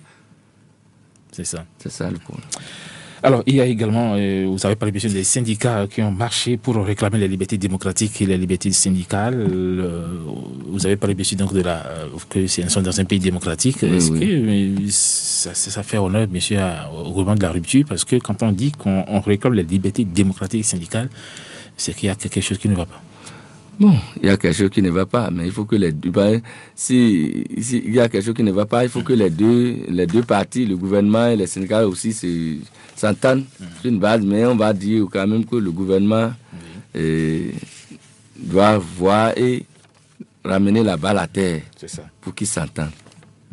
C'est ça. C'est ça le problème. Alors, il y a également, vous avez parlé bien sûr des syndicats qui ont marché pour réclamer les libertés démocratiques et les libertés syndicales. Vous avez parlé bien sûr donc que nous sommes dans un pays démocratique. Oui, Est-ce que ça fait honneur bien sûr au gouvernement de la rupture? Parce que quand on dit qu'on réclame les libertés démocratiques et syndicales, c'est qu'il y a quelque chose qui ne va pas. Bon, il y a quelque chose qui ne va pas, mais il faut que les deux... Si il y a quelque chose qui ne va pas, il faut que les deux parties, le gouvernement et les syndicats aussi, s'entendent sur une base, mais on va dire quand même que le gouvernement doit voir et ramener la balle à terre pour qu'ils s'entendent.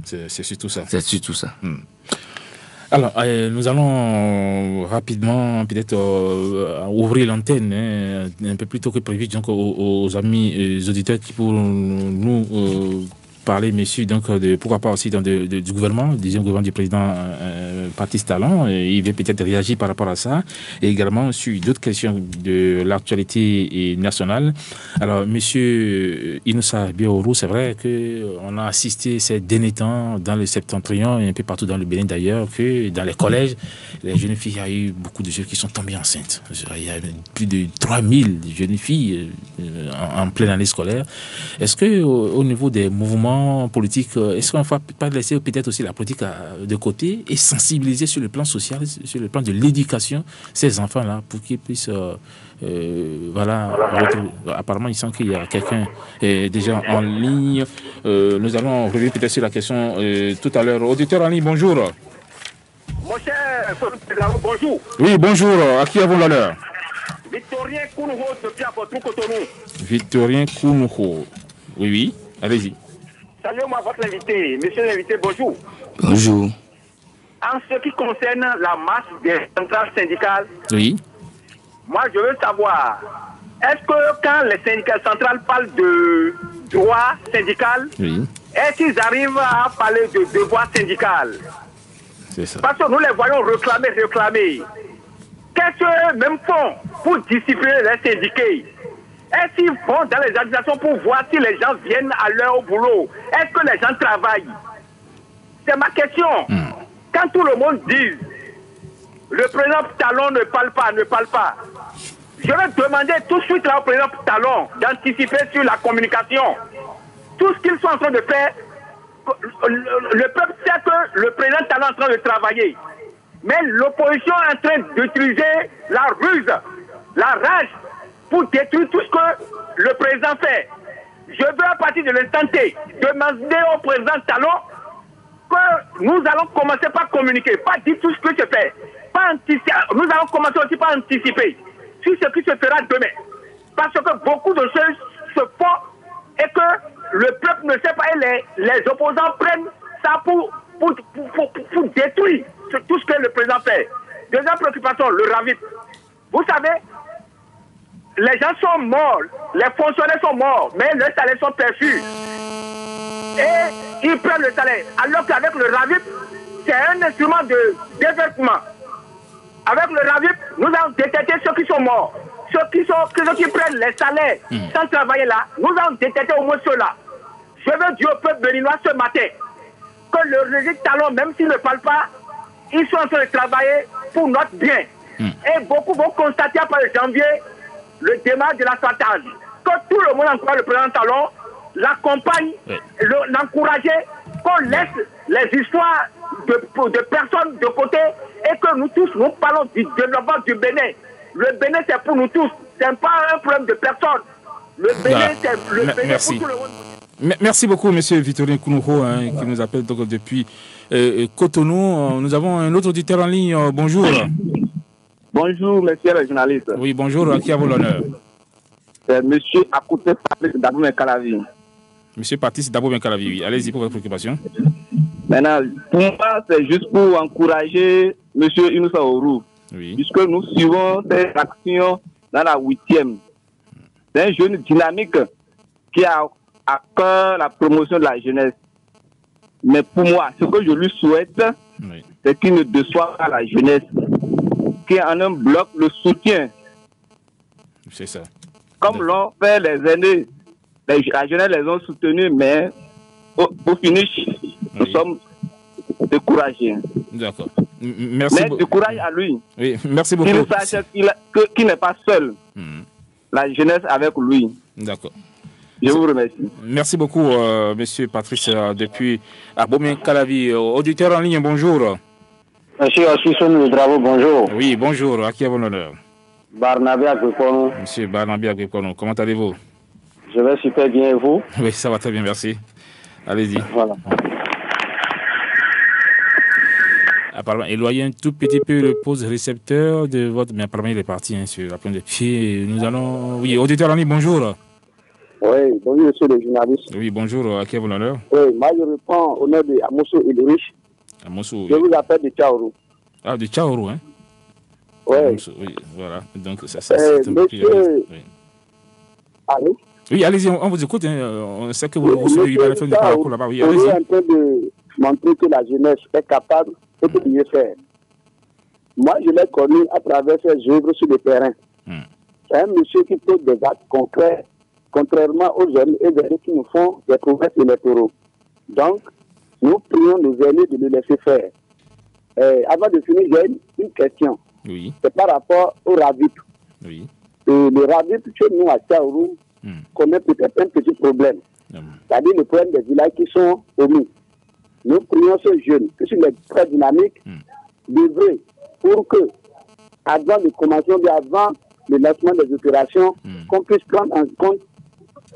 C'est surtout ça. C'est surtout ça. Alors, nous allons rapidement peut-être ouvrir l'antenne un peu plus tôt que prévu donc, aux amis auditeurs qui pourront nous parler, messieurs, donc, pourquoi pas aussi du gouvernement, du deuxième gouvernement du président Patrice Talon. Il va peut-être réagir par rapport à ça. Et également sur d'autres questions de l'actualité nationale. Alors, monsieur Inoussa Biorou, c'est vrai qu'on a assisté ces derniers temps dans le Septentrion et un peu partout dans le Bénin d'ailleurs, que dans les collèges, les jeunes filles, il y a eu beaucoup de jeunes qui sont tombées enceintes. Il y a plus de 3000 jeunes filles en pleine année scolaire. Est-ce qu'au niveau des mouvements politique, est-ce qu'on ne va pas laisser peut-être aussi la politique de côté et sensibiliser sur le plan social, sur le plan de l'éducation, ces enfants-là, pour qu'ils puissent, apparemment, il semble qu'il y a quelqu'un déjà en ligne. Nous allons revenir peut-être sur la question tout à l'heure. Auditeur en ligne, bonjour. Mon cher, bonjour. Oui, bonjour. À qui avons l'honneur? Victorien Kounoho depuis Cotonou. Victorien Kounoho. Oui, allez-y. Salut-moi votre invité. Monsieur l'invité, bonjour. Bonjour. En ce qui concerne la marche des centrales syndicales, oui. Moi je veux savoir, est-ce que quand les syndicats centrales parlent de droit syndical, est-ce qu'ils arrivent à parler de devoir syndical? C'est ça. Parce que nous les voyons réclamer. Qu'est-ce que même font pour discipliner les syndiqués? Est-ce qu'ils vont dans les organisations pour voir si les gens viennent à l'heure au boulot? Est-ce que les gens travaillent? C'est ma question. Quand tout le monde dit le président Talon ne parle pas, je vais demander tout de suite là, au président Talon d'anticiper sur la communication. Tout ce qu'ils sont en train de faire, le peuple sait que le président Talon est en train de travailler. Mais l'opposition est en train d'utiliser la ruse, la rage, pour détruire tout ce que le président fait. Je veux à partir de l'instant T demander au président Talon que nous allons commencer par communiquer, pas dire tout ce que je fais. Nous allons commencer aussi par anticiper sur ce qui se fera demain. Parce que beaucoup de choses se font et que le peuple ne sait pas et les opposants prennent ça pour détruire tout ce que le président fait. Deuxième préoccupation, le RAVIP. Vous savez, les gens sont morts, les fonctionnaires sont morts, mais leurs salaires sont perçus. Et ils prennent le salaire. Alors qu'avec le RAVIP, c'est un instrument de développement. Avec le RAVIP, nous allons détecter ceux qui sont morts. Ceux qui prennent les salaires sans travailler là, nous allons détecter au moins ceux-là. Je veux dire au peuple béninois ce matin que le régime Talon, même s'il ne parle pas, ils sont en train de travailler pour notre bien. Et beaucoup vont constater après le janvier le démarrage de la stratégie. Que tout le monde encourage le président Talon l'accompagne, l'encourager, qu'on laisse les histoires de personnes de côté et que nous tous, nous parlons du développement du Bénin. Le Bénin, c'est pour nous tous. Ce n'est pas un problème de personne. Le Bénin, c'est le Bénin pour tout le monde. Merci beaucoup, M. Victorien Kounouro, qui nous appelle donc depuis Cotonou. Nous avons un autre auditeur en ligne. Bonjour. Bonjour, monsieur le journaliste. Oui, bonjour. À qui a l'honneur? C'est M. Akouté Patrice Dabou-Menkalavi. M. Patrice Dabou-Menkalavi, oui. Allez-y pour votre préoccupation. Maintenant, pour moi, c'est juste pour encourager M. Inoussa Orou. Oui. Puisque nous suivons ses actions dans la 8e. C'est un jeune dynamique qui a à cœur la promotion de la jeunesse. Mais pour moi, ce que je lui souhaite, c'est qu'il ne déçoive pas la jeunesse, qui en un bloc le soutien. C'est ça. Comme l'ont fait les aînés, la jeunesse les ont soutenus, mais au finish, nous sommes découragés. D'accord. Merci mais du courage à lui. Oui, merci beaucoup. Qu'il sache qu'il n'est pas seul. La jeunesse avec lui. D'accord. Je vous remercie. Merci beaucoup, monsieur Patrice, depuis Abomey-Calavi. Auditeur en ligne, bonjour. Monsieur Assisson Dravo, bonjour. Oui, bonjour. À qui avons l'honneur? Barnabé Agricono. Monsieur Barnabé Agricono, comment allez-vous? Je vais super bien, et vous? Oui, ça va très bien, merci. Allez-y. Voilà. Apparemment, éloignez un tout petit peu le pose récepteur de votre... Mais apparemment, il est parti sur la pointe de pied. Nous allons... Oui, auditeur en ligne, bonjour. Oui, bonjour, monsieur le journaliste. Oui, bonjour. À qui avez l'honneur? Oui, moi, je réponds au nom de Amosso Ilrich. Amosso, je vous appelle de Tchaourou. Ah, de Tchaourou, hein? Oui. Oui, voilà. Donc, ça, monsieur... Oui. Allô? Oui, allez-y, on vous écoute. Hein. On sait que vous recevez la fin du parcours là-bas. Oui, allez-y. On est en train de montrer que la jeunesse est capable de mieux faire. Moi, je l'ai connu à travers ses œuvres sur le terrain. C'est un monsieur qui pose des actes concrets, contrairement aux jeunes et des qui nous font des promesses électoraux. Donc, nous prions nos aînés de le laisser faire. Avant de finir, j'ai une question. Oui. C'est par rapport au RAVIP. Oui. Le RAVIP, chez nous à Tchaourou, connaît peut-être un petit problème. C'est-à-dire le problème des villages qui sont omis. Nous prions ces jeunes, qui sont très dynamiques, d'œuvrer pour que, avant de commencer, avant le lancement des opérations, qu'on puisse prendre en compte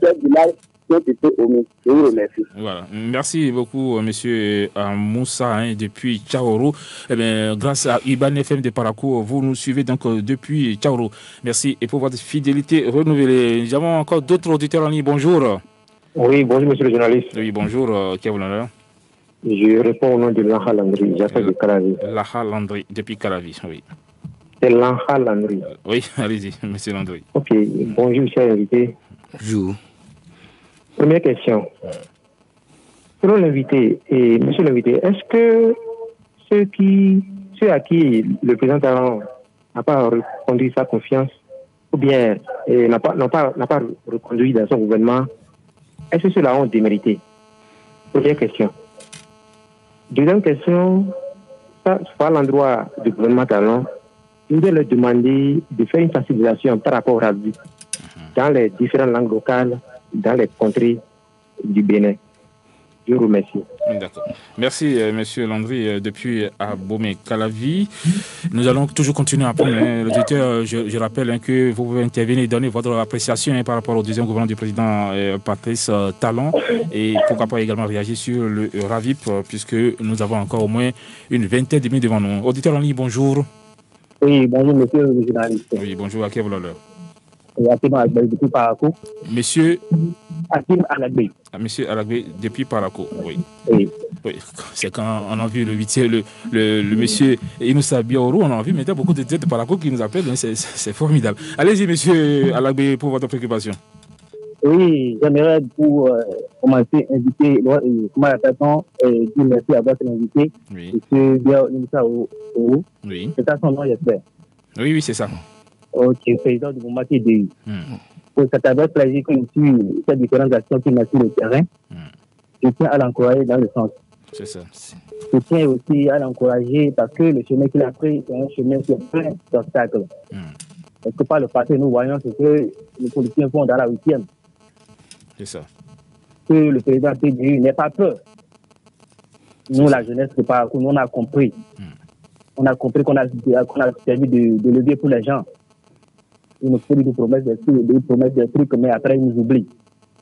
ces villages qui ont été omis. Je vous remercie. Voilà. Merci beaucoup, monsieur Moussa, depuis Tchaourou. Eh bien, grâce à Iban FM de Parakou, vous nous suivez donc depuis Tchaourou. Merci et pour votre fidélité renouvelée. Nous avons encore d'autres auditeurs en ligne. Bonjour. Oui, bonjour, monsieur le journaliste. Oui, bonjour. Qui a l'honneur? Je réponds au nom de Lanha Landry, j'appelle de Calavi. Lanha Landry, depuis Calavi, oui. C'est Lanha Landry. Oui, allez-y, monsieur Landry. Ok, bonjour, cher invité. Bonjour. Première question. Selon l'invité, et monsieur l'invité, est-ce que ceux à qui le président Talon n'a pas reconduit sa confiance, ou bien n'a pas reconduit dans son gouvernement, est-ce que ceux-là ont démérité? Première question. Deuxième question, ça, à l'endroit du gouvernement Talon, je voudrais leur demander de faire une sensibilisation par rapport à vie dans les différentes langues locales, dans les contrées du Bénin. Je vous remercie. D'accord. Merci, monsieur Landry, depuis Abomey-Calavi. Nous allons toujours continuer à prendre l'auditeur. Je rappelle que vous pouvez intervenir et donner votre appréciation par rapport au deuxième gouvernement du président Patrice Talon et pourquoi pas également réagir sur le RAVIP puisque nous avons encore au moins une vingtaine de minutes devant nous. Auditeur en ligne, bonjour. Oui, bonjour, monsieur le journaliste. Oui, bonjour, à qui vous l'honneur? Hakim Alagbe depuis Parakou. Monsieur Hakim Alagbe. Monsieur Alagbe depuis Parakou, oui. Oui. C'est quand on a vu le monsieur Inoussa Biaourou, on a vu maintenant beaucoup de têtes de Parakou qui nous appellent, c'est formidable. Allez-y, monsieur Alagbe, pour votre préoccupation. Oui, j'aimerais pour commencer inviter, comment l'appelle-t-on, dire merci à votre invité, monsieur Biaourou. Oui. C'est ça son nom, j'espère. Oui, c'est ça. Ok, président du mouvement TDI. C'est avec plaisir que je suis ces différentes actions qui mènent sur le terrain. Je tiens à l'encourager dans le sens. C'est ça. Je tiens aussi à l'encourager parce que le chemin qu'il a pris, c'est un chemin qui est plein d'obstacles. Parce que par le passé, nous voyons ce que les politiciens font dans la 8e. C'est ça. que le président PDU n'ait pas peur. Nous, la jeunesse, c'est pas, nous, on a compris. On a compris qu'on a servi de levier pour les gens. Ils nous font des promesses des trucs, mais après, ils nous oublient.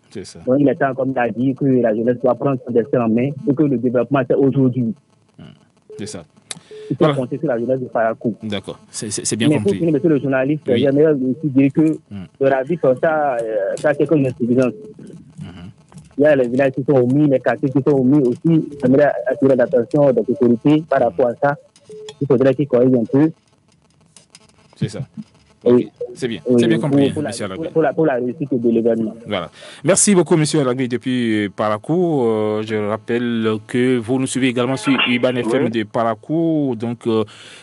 C'est ça. Donc, il est temps, comme il a dit, que la jeunesse doit prendre son destin en main et que le développement, c'est aujourd'hui. C'est ça. Il faut compter sur la jeunesse de Parakou. D'accord, c'est bien compris. Mais pour monsieur le journaliste, j'aimerais aussi dire que le RAVIP, ça a quelques insuffisances. Il y a les villages qui sont omis, les quartiers qui sont omis aussi. J'aimerais attirer l'attention des autorités par rapport à ça. Il faudrait qu'ils corrigent un peu. C'est ça. Okay. C'est bien, c'est bien compris, pour monsieur Alagui. Pour la réussite de l'événement. Voilà. Merci beaucoup, monsieur Alagui, depuis Parakou. Je rappelle que vous nous suivez également sur Iban FM de Parakou. Donc,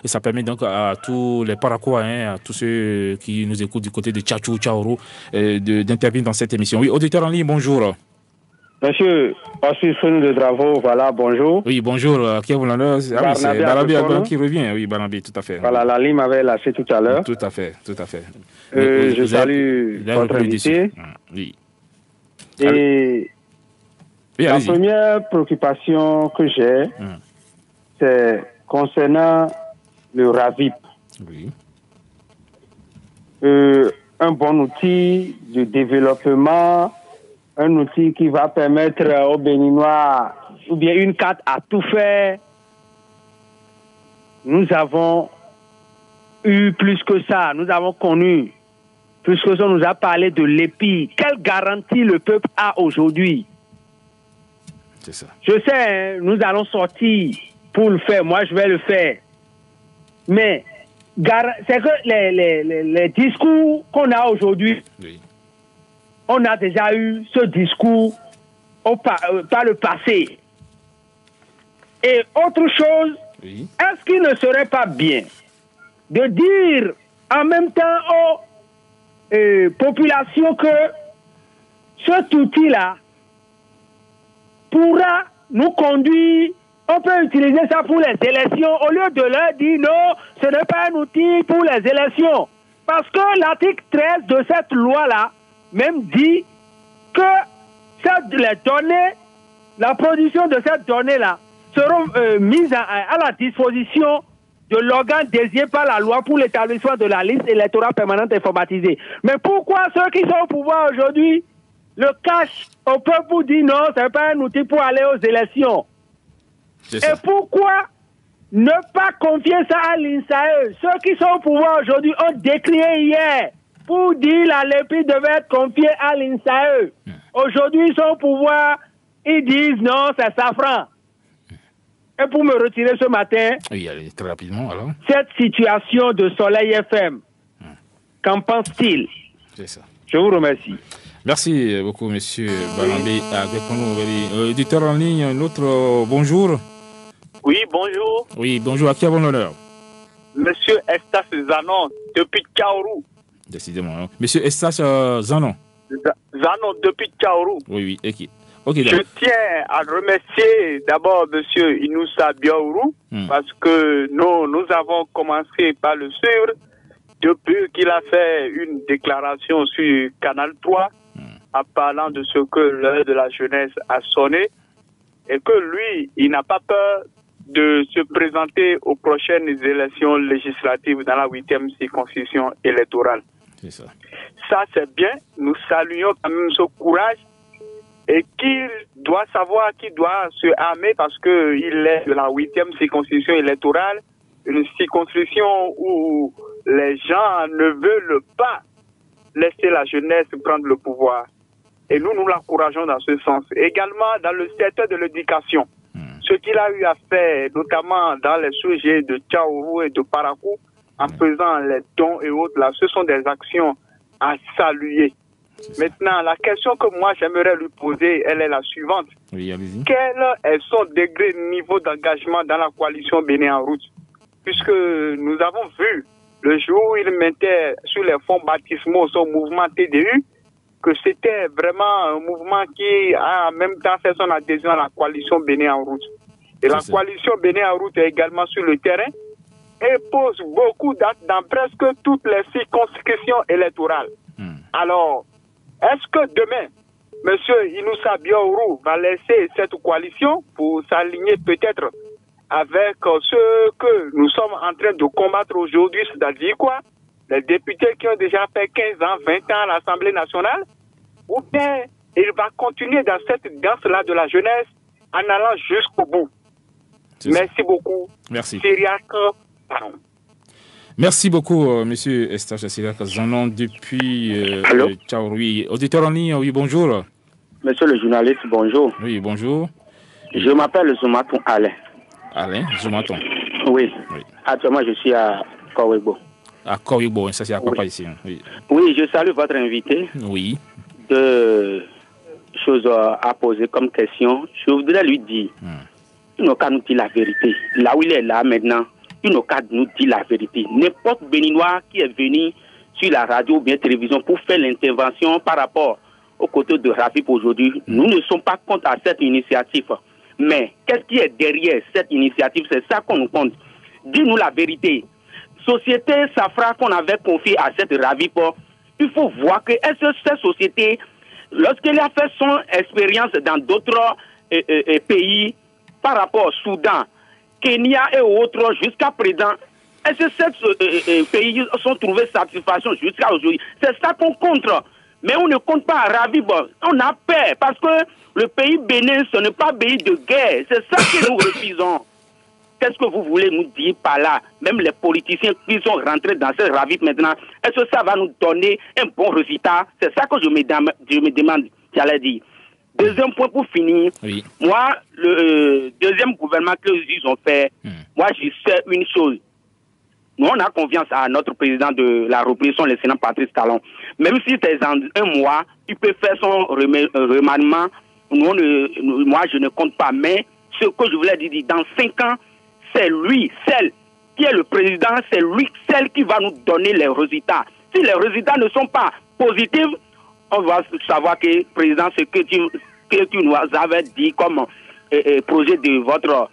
ça permet donc à tous les Parakouens, à tous ceux qui nous écoutent du côté de Tchatchou, Tchaourou, d'intervenir dans cette émission. Oui, auditeur en ligne, bonjour. Monsieur, Ossus de Bravo, voilà, bonjour. Oui, bonjour, qui avez l'honneur? Ah oui, c'est Barnaby qui revient, oui, Barnaby, tout à fait. Voilà, la ligne m'avait lâché tout à l'heure. Tout à fait, tout à fait. Je salue votre invité. Oui. Et la première préoccupation que j'ai, c'est concernant le RAVIP. Oui. Un bon outil de développement, un outil qui va permettre aux Béninois, ou bien une carte à tout faire. Nous avons eu plus que ça, nous avons connu plus que ça, on nous a parlé de l'EPI. Quelle garantie le peuple a aujourd'hui? C'est ça. Je sais, hein, nous allons sortir pour le faire, moi je vais le faire. Mais c'est que les discours qu'on a aujourd'hui, oui. On a déjà eu ce discours par le passé. Et autre chose, oui. Est-ce qu'il ne serait pas bien de dire en même temps aux populations que cet outil-là pourra nous conduire, on peut utiliser ça pour les élections, au lieu de leur dire non, ce n'est pas un outil pour les élections. Parce que l'article 13 de cette loi-là même dit que les données, la production de cette donnée-là seront mises à la disposition de l'organe désigné par la loi pour l'établissement de la liste électorale permanente informatisée. Mais pourquoi ceux qui sont au pouvoir aujourd'hui le cachent au peuple pour dire non, ce n'est pas un outil pour aller aux élections? Et pourquoi ne pas confier ça à l'INSAE? Ceux qui sont au pouvoir aujourd'hui ont décrié hier pour dire la l'EPI devait être confiée à l'INSAE. Aujourd'hui, ils sont au pouvoir, ils disent non, c'est Safran. Et pour me retirer ce matin, oui, allez, très rapidement, alors. Cette situation de Soleil FM, qu'en pense-t-il? C'est ça. Je vous remercie. Merci beaucoup, monsieur Balambi. Avec nous, éditeur en ligne, un autre bonjour. Oui, bonjour. Oui, bonjour. À qui avons l'honneur? Monsieur Estas Zanon, depuis Tchaourou. Décidément. Hein. Monsieur Estas Zanon. Zanon, depuis Tchaourou. Oui, oui. Okay, je tiens à remercier d'abord monsieur Inoussa Biaourou parce que nous avons commencé par le suivre depuis qu'il a fait une déclaration sur Canal 3 en parlant de ce que l'heure de la jeunesse a sonné et que lui, il n'a pas peur de se présenter aux prochaines élections législatives dans la 8e circonscription électorale. C'est ça. Ça, c'est bien. Nous saluons quand même ce courage et qu'il doit savoir qu'il doit se armer parce qu'il est de la 8e circonscription électorale, une circonscription où les gens ne veulent pas laisser la jeunesse prendre le pouvoir. Et nous l'encourageons dans ce sens. Également dans le secteur de l'éducation. Ce qu'il a eu à faire, notamment dans les sujets de Tchaourou et de Parakou, en faisant les dons et autres, là, ce sont des actions à saluer. Maintenant, la question que moi j'aimerais lui poser, elle est la suivante. Oui, allez-y. Quel est son degré de niveau d'engagement dans la coalition Bénin en route? Puisque nous avons vu, le jour où il mettait sur les fonds baptismaux son mouvement TDU, que c'était vraiment un mouvement qui a en même temps fait son adhésion à la coalition Bénin en route. Et la coalition Bénin en route est également sur le terrain et pose beaucoup d'actes dans presque toutes les circonscriptions électorales. Alors, est-ce que demain, Monsieur Inoussa Biaourou va laisser cette coalition pour s'aligner peut-être avec ce que nous sommes en train de combattre aujourd'hui, c'est-à-dire quoi? Les députés qui ont déjà fait 15 ans, 20 ans à l'Assemblée nationale, ou bien il va continuer dans cette danse-là de la jeunesse en allant jusqu'au bout. Merci beaucoup. Merci. Syriac, pardon. Merci beaucoup, monsieur Eustache Syriac Zanon, depuis Tchaoui. Auditeur en ligne, oui, bonjour. Monsieur le journaliste, bonjour. Oui, bonjour. Je m'appelle Zoumaton Alain. Alain Zoumaton. Oui. Actuellement, je suis à Kowebo. À Kowebo, ça c'est à Papa ici. Oui. Oui, je salue votre invité. Oui. Deux choses à poser comme question. Je voudrais lui dire, il n'a qu'à nous dire la vérité. Là où il est là maintenant, il n'a qu'à nous dire la vérité. N'importe Béninois qui est venu sur la radio ou bien télévision pour faire l'intervention par rapport aux côtés de Ravip aujourd'hui, nous ne sommes pas contre à cette initiative. Mais qu'est-ce qui est derrière cette initiative? C'est ça qu'on nous compte. Dis-nous la vérité. Société Safra qu'on avait confiée à cette Ravip, il faut voir que cette société, lorsqu'elle a fait son expérience dans d'autres pays, par rapport au Soudan, Kenya et autres, jusqu'à présent, est-ce que ces pays sont trouvés satisfaction jusqu'à aujourd'hui? C'est ça qu'on compte. Mais on ne compte pas à Ravip. On a peur parce que le pays Bénin, ce n'est pas un pays de guerre. C'est ça que nous refusons. Qu'est-ce que vous voulez nous dire par là? Même les politiciens qui sont rentrés dans ce Ravip maintenant, est-ce que ça va nous donner un bon résultat? C'est ça que je me demande, j'allais dire. Deuxième point pour finir. Oui. Moi, le deuxième gouvernement qu'ils ont fait, moi, je sais une chose. Nous, on a confiance à notre président de la République, le Sénat Patrice Talon. Même si c'est en un mois, il peut faire son remaniement. Moi, je ne compte pas. Mais ce que je voulais dire, dans 5 ans, c'est lui, celle qui est le président, c'est lui, celle qui va nous donner les résultats. Si les résultats ne sont pas positifs, on va savoir que le président, ce que tu nous avais dit comme projet de votre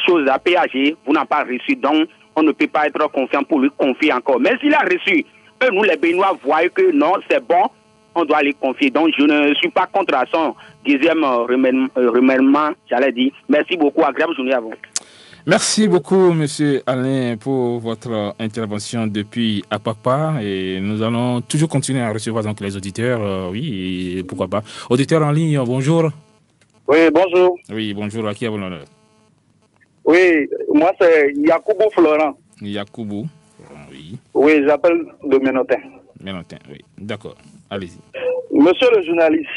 chose à PAG, vous n'avez pas reçu. Donc, on ne peut pas être confiant pour lui confier encore. Mais s'il a reçu, nous les Béninois voient que non, c'est bon, on doit lui confier. Donc, je ne suis pas contre son deuxième remaniement, j'allais dire. Merci beaucoup, agréable journée à vous. Merci beaucoup, monsieur Alain, pour votre intervention depuis Apapa. Et nous allons toujours continuer à recevoir donc les auditeurs. Oui, et pourquoi pas. Auditeurs en ligne, bonjour. Oui, bonjour. Oui, bonjour. À qui avez l'honneur? Oui, moi c'est Yacoubou Florent. Yacoubou, oui. Oui, j'appelle de Ménotin. Ménotin, oui. D'accord. Allez-y. Monsieur le journaliste.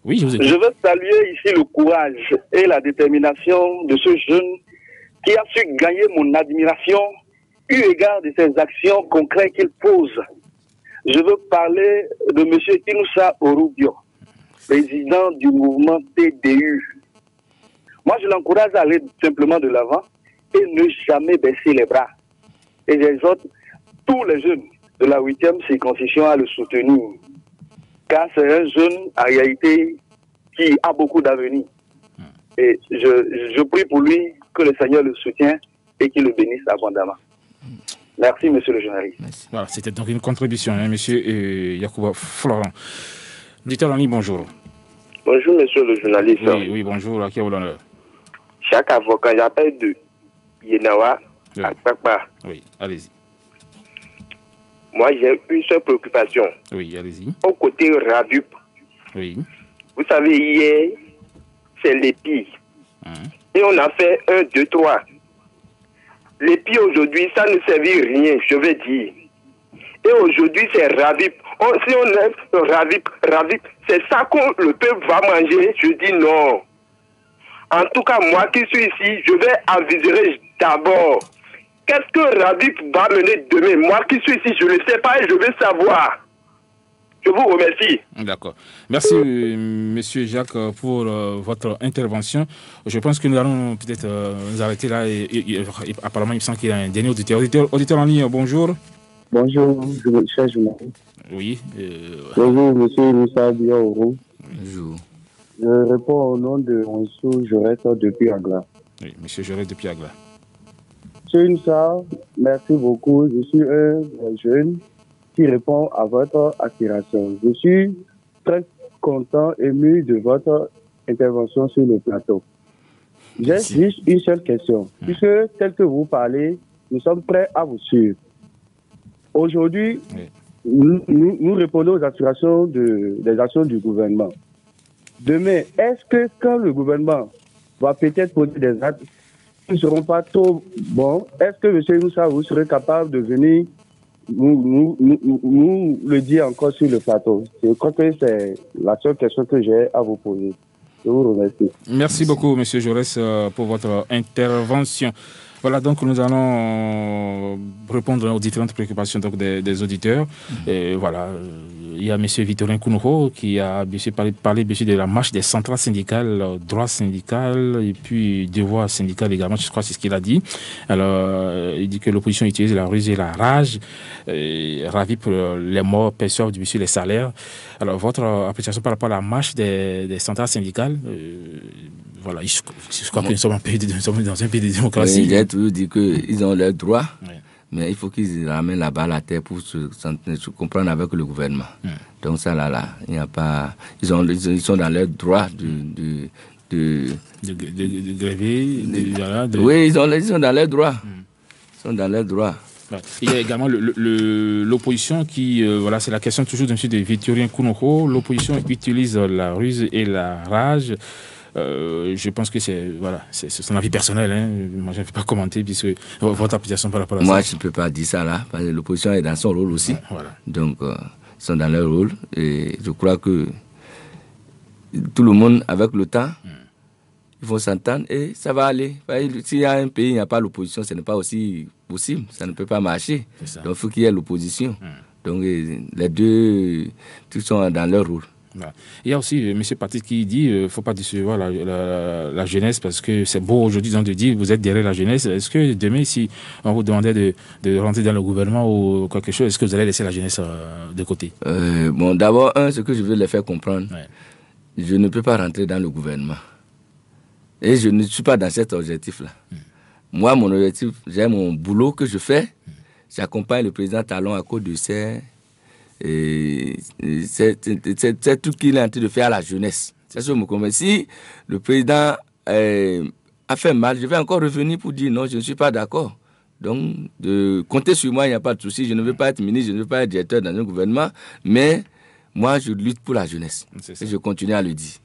Oui, je vous écoute. Je veux saluer ici le courage et la détermination de ce jeune qui a su gagner mon admiration eu égard de ses actions concrètes qu'il pose. Je veux parler de M. Inoussa Orubio, président du mouvement TDU. Moi, je l'encourage à aller simplement de l'avant et ne jamais baisser les bras. Et j'exhorte tous les jeunes de la 8e circonscription à le soutenir. Car c'est un jeune, en réalité, qui a beaucoup d'avenir. Et je prie pour lui que le Seigneur le soutienne et qu'il le bénisse abondamment. Merci, monsieur le journaliste. Merci. Voilà, c'était donc une contribution, hein, monsieur Yacouba Florent. Dites-le en ligne, bonjour. Bonjour, monsieur le journaliste. Oui, bonjour, à qui avez l'honneur? Chaque avocat, j'appelle de Yenawa à Kpakpa. Oui, allez-y. Moi, j'ai une seule préoccupation. Oui, allez-y. Au côté Ravip. Oui. Vous savez, hier, c'est l'épi. Et on a fait 1, 2, 3. L'épi aujourd'hui, ça ne servit rien, je vais dire. Et aujourd'hui, c'est Ravip. Si on aime Ravip, c'est ça que le peuple va manger. Je dis non. En tout cas, moi qui suis ici, je vais envisager d'abord. Qu'est-ce que Ravip va mener demain? Moi qui suis ici, je ne sais pas et je veux savoir. Je vous remercie. D'accord. Merci, monsieur Jacques, pour votre intervention. Je pense que nous allons peut-être nous arrêter là. Et apparemment, il me semble qu'il y a un dernier auditeur. Auditeur en ligne, bonjour. Bonjour, cher journaliste. Oui. Bonjour, monsieur Moussa Biaourou. Bonjour. Je réponds au nom de Monsieur Jorette depuis Agla. Oui, monsieur Jorette depuis Agla. Monsieur Moussa, merci beaucoup. Je suis un jeune qui répond à votre aspiration. Je suis très content, ému de votre intervention sur le plateau. J'ai juste une seule question. Puisque, tel que vous parlez, nous sommes prêts à vous suivre. Aujourd'hui, nous répondons aux aspirations des actions du gouvernement. Demain, est-ce que quand le gouvernement va peut-être poser des actes qui ne seront pas trop bons, est-ce que M. Moussa, vous serez capable de venir nous le dire encore sur le plateau? Je crois que c'est la seule question que j'ai à vous poser. Je vous remercie. Merci beaucoup, M. Jaurès, pour votre intervention. Voilà, donc nous allons répondre aux différentes préoccupations donc, des auditeurs. Et voilà, il y a M. Victorin Kounoho qui a parlé de la marche des centrales syndicales, droit syndical et puis devoir syndical également, je crois que c'est ce qu'il a dit. Alors, il dit que l'opposition utilise la ruse et la rage, ravi pour les morts, perçoivent du les salaires. Alors, votre appréciation par rapport à la marche des centrales syndicales, voilà, je crois que nous sommes dans un pays de démocratie. Oui, j'ai toujours dit qu'ils ont leurs droits, mais il faut qu'ils ramènent la balle à terre pour se comprendre avec le gouvernement. Donc ça, là, il n'y a pas... Ils sont dans leurs droits de gréver. Oui, ils sont dans leurs droits. Ils sont dans leurs droits. Il y a également l'opposition qui, voilà, c'est la question toujours de Victorin Kounoho. L'opposition utilise la ruse et la rage. Je pense que c'est son avis personnel. Hein. Moi, je ne vais pas commenter puisque votre appréciation par rapport à ça. Moi, je ne peux pas dire ça là, parce que l'opposition est dans son rôle aussi. Voilà. Donc, ils sont dans leur rôle. Et je crois que tout le monde, avec le temps, ils vont s'entendre et ça va aller. S'il y a un pays, il n'y a pas l'opposition, ce n'est pas aussi possible. Ça ne peut pas marcher. Donc, il faut qu'il y ait l'opposition. Donc, les deux, tous sont dans leur rôle. Voilà. Il y a aussi M. Patrick qui dit qu'il ne faut pas décevoir la jeunesse parce que c'est beau aujourd'hui de dire vous êtes derrière la jeunesse. Est-ce que demain, si on vous demandait de rentrer dans le gouvernement ou quelque chose, est-ce que vous allez laisser la jeunesse de côté? Bon, d'abord, ce que je veux les faire comprendre, je ne peux pas rentrer dans le gouvernement. Et je ne suis pas dans cet objectif-là. Moi, mon objectif, j'ai mon boulot que je fais. J'accompagne le président Talon à cause de ces... c'est tout qu'il est en train de faire à la jeunesse. C'est ce que je me convainc. Si le président a fait mal, je vais encore revenir pour dire non, je ne suis pas d'accord. Donc, de compter sur moi, il n'y a pas de souci. Je ne veux pas être ministre, je ne veux pas être directeur dans un gouvernement, mais moi, je lutte pour la jeunesse. Et je continue à le dire.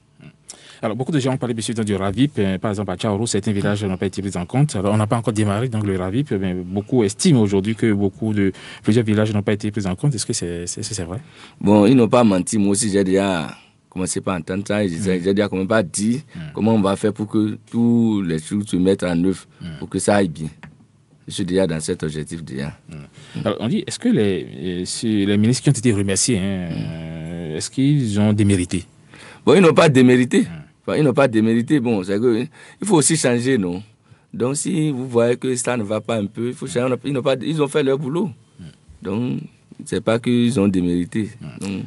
Alors, beaucoup de gens ont parlé bien sûr du RAVIP. Par exemple, à Tchaourou, certains villages n'ont pas été pris en compte. Alors, on n'a pas encore démarré donc, le RAVIP, mais beaucoup estiment aujourd'hui que plusieurs villages n'ont pas été pris en compte. Est-ce que c'est vrai? Bon, ils n'ont pas menti. Moi aussi, j'ai déjà commencé par entendre ça. J'ai déjà quand même pas dit comment on va faire pour que tous les choses se mettent en œuvre, pour que ça aille bien. Je suis déjà dans cet objectif déjà. Alors, on dit, est-ce que les ministres qui ont été remerciés, est-ce qu'ils ont démérité? Bon, ils n'ont pas démérité. Ils n'ont pas démérité. Bon, c'est que, il faut aussi changer, non? Donc, si vous voyez que ça ne va pas un peu, il faut changer. Ils ont fait leur boulot. Donc, c'est pas qu'ils ont démérité. Donc,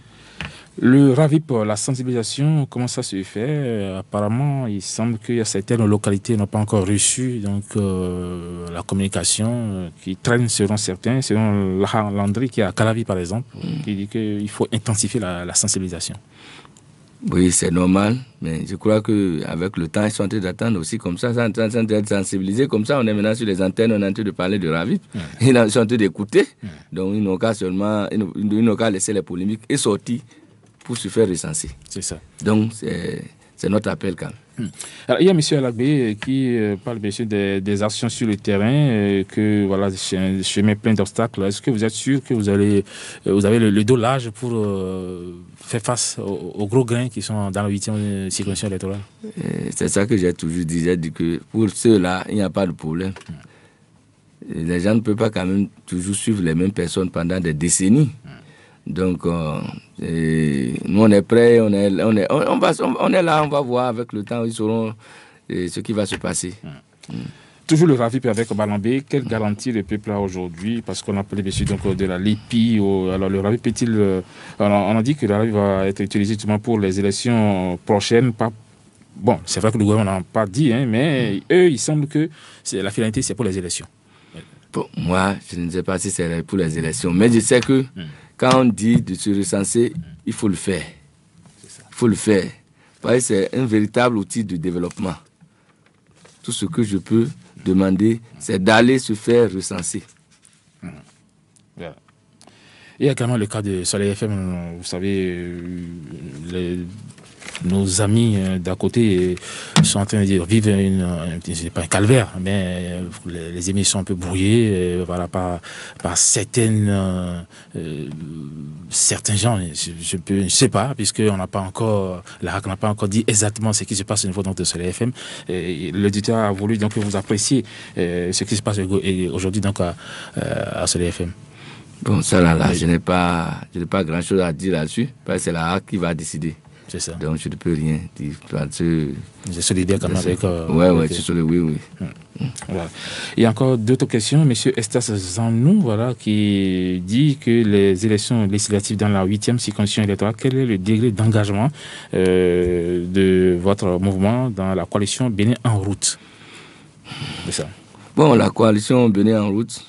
le RAVIP, la sensibilisation, comment ça se fait? Apparemment, il semble qu'il y a certaines localités qui n'ont pas encore reçu donc, la communication qui traîne selon certains, selon Landry qui est à Calavi par exemple, qui dit qu'il faut intensifier la sensibilisation. Oui, c'est normal, mais je crois qu'avec le temps, ils sont en train d'attendre aussi comme ça, ils sont en train d'être sensibilisés. Comme ça, on est maintenant sur les antennes, on est en train de parler de RAVIP. Ils sont en train d'écouter, donc ils n'ont qu'à laisser les polémiques et sortir pour se faire recenser. C'est ça. Donc, c'est notre appel quand même. Alors, il y a M. Alagbé qui parle bien sûr des actions sur le terrain, que voilà, c'est un chemin plein d'obstacles. Est-ce que vous êtes sûr que vous avez le dos large pour faire face aux gros grains qui sont dans la 8e circonscription électorale? C'est ça que j'ai toujours dit. J'ai dit que pour ceux-là, il n'y a pas de problème. Les gens ne peuvent pas quand même toujours suivre les mêmes personnes pendant des décennies. Donc, nous, on est prêts, on est là, on va voir avec le temps, ils sauront ce qui va se passer. Toujours le RAVIP avec Balambé, quelle garantie le peuple a aujourd'hui? Parce qu'on a parlé bien sûr donc, de la LIPI. Alors, le RAVIP est-il. On a dit que le RAVIP va être utilisé justement pour les élections prochaines. Bon, c'est vrai que le gouvernement n'a pas dit, mais eux, il semble que la finalité, c'est pour les élections. Bon, moi, je ne sais pas si c'est pour les élections, mais je sais que quand on dit de se recenser, il faut le faire. Il faut le faire. C'est un véritable outil de développement. Tout ce que je peux demander, c'est d'aller se faire recenser. Voilà. Il y a également le cas de Soleil FM, vous savez, nos amis d'à côté sont en train de vivre pas un calvaire, mais les émissions sont un peu brouillées voilà, par certains gens. Je ne sais pas, puisqu'on n'a pas encore, la RAC n'a pas encore dit exactement ce qui se passe au niveau donc, de Soleil FM. L'éditeur a voulu donc que vous appréciez ce qui se passe aujourd'hui donc à Soleil FM. Bon, ça là, je n'ai pas grand-chose à dire là-dessus, parce que c'est la RAC qui va décider. C'est ça. Donc je ne peux rien dire. J'ai solidaire quand même avec... Oui, je suis solidaire, oui. Voilà. Il y a encore d'autres questions. Monsieur Estas Zanou, voilà, qui dit que les élections législatives dans la 8e circonscription électorale, quel est le degré d'engagement de votre mouvement dans la coalition Bénin en route? C'est ça. Bon, la coalition Bénin en route,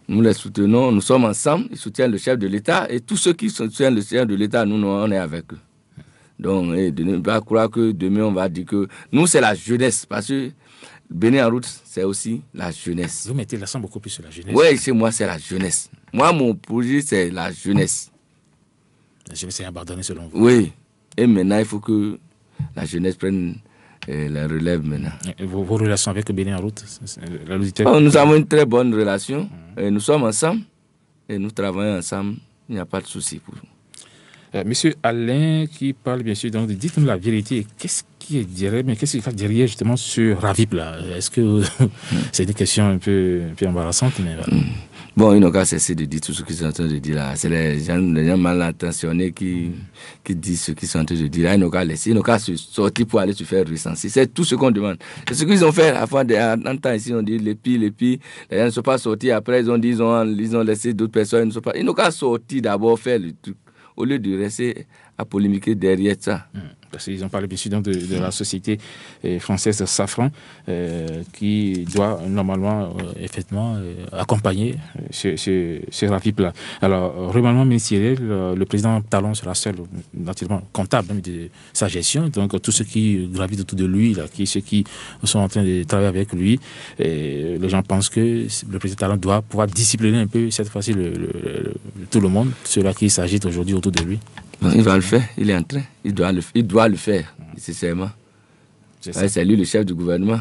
nous les soutenons, nous sommes ensemble, ils soutiennent le chef de l'État et tous ceux qui soutiennent le chef de l'État, nous, on est avec eux. Donc, de ne pas croire que demain, on va dire que nous, c'est la jeunesse. Parce que Bénin en route, c'est aussi la jeunesse. Vous mettez l'accent beaucoup plus sur la jeunesse. Oui, chez moi, c'est la jeunesse. Moi, mon projet, c'est la jeunesse. La jeunesse est abandonnée selon vous. Oui. Et maintenant, il faut que la jeunesse prenne la relève maintenant. Et vos relations avec Bénin en route nous avons une très bonne relation. Et nous sommes ensemble. Et nous travaillons ensemble. Il n'y a pas de souci pour nous. Monsieur Alain qui parle bien sûr, donc dites-nous la vérité, qu'est-ce qui est derrière, mais qu'est-ce qu'il y a derrière justement ce RAVIP là? Est-ce que c'est une question un peu embarrassante, mais voilà. Bon, ils n'ont qu'à cesser de dire tout ce qu'ils sont en train de dire là. C'est les gens mal intentionnés qui disent ce qu'ils sont en train de dire là. Ils n'ont qu'à laisser, ils n'ont qu'à se sortir pour aller se faire recenser. C'est tout ce qu'on demande. C'est ce qu'ils ont fait avant un temps ici, on dit les pires. Les gens ne sont pas sortis. Après, ils ont dit ils ont laissé d'autres personnes. Ils n'ont qu'à sortir d'abord, faire le truc, au lieu de rester à polémiquer derrière ça. Parce qu'ils ont parlé bien sûr de la société française Safran qui doit normalement effectivement accompagner ce RAVIP-là. Alors, règlement ministériel, le président Talon sera seul, naturellement comptable même de sa gestion. Donc, tous ceux qui gravitent autour de lui, là, ceux qui sont en train de travailler avec lui, les gens pensent que le président Talon doit pouvoir discipliner un peu, cette fois-ci, tout le monde, ceux-là qui s'agitent aujourd'hui autour de lui. Non, il va le faire, il est en train. Il doit le faire, nécessairement. C'est lui le chef du gouvernement.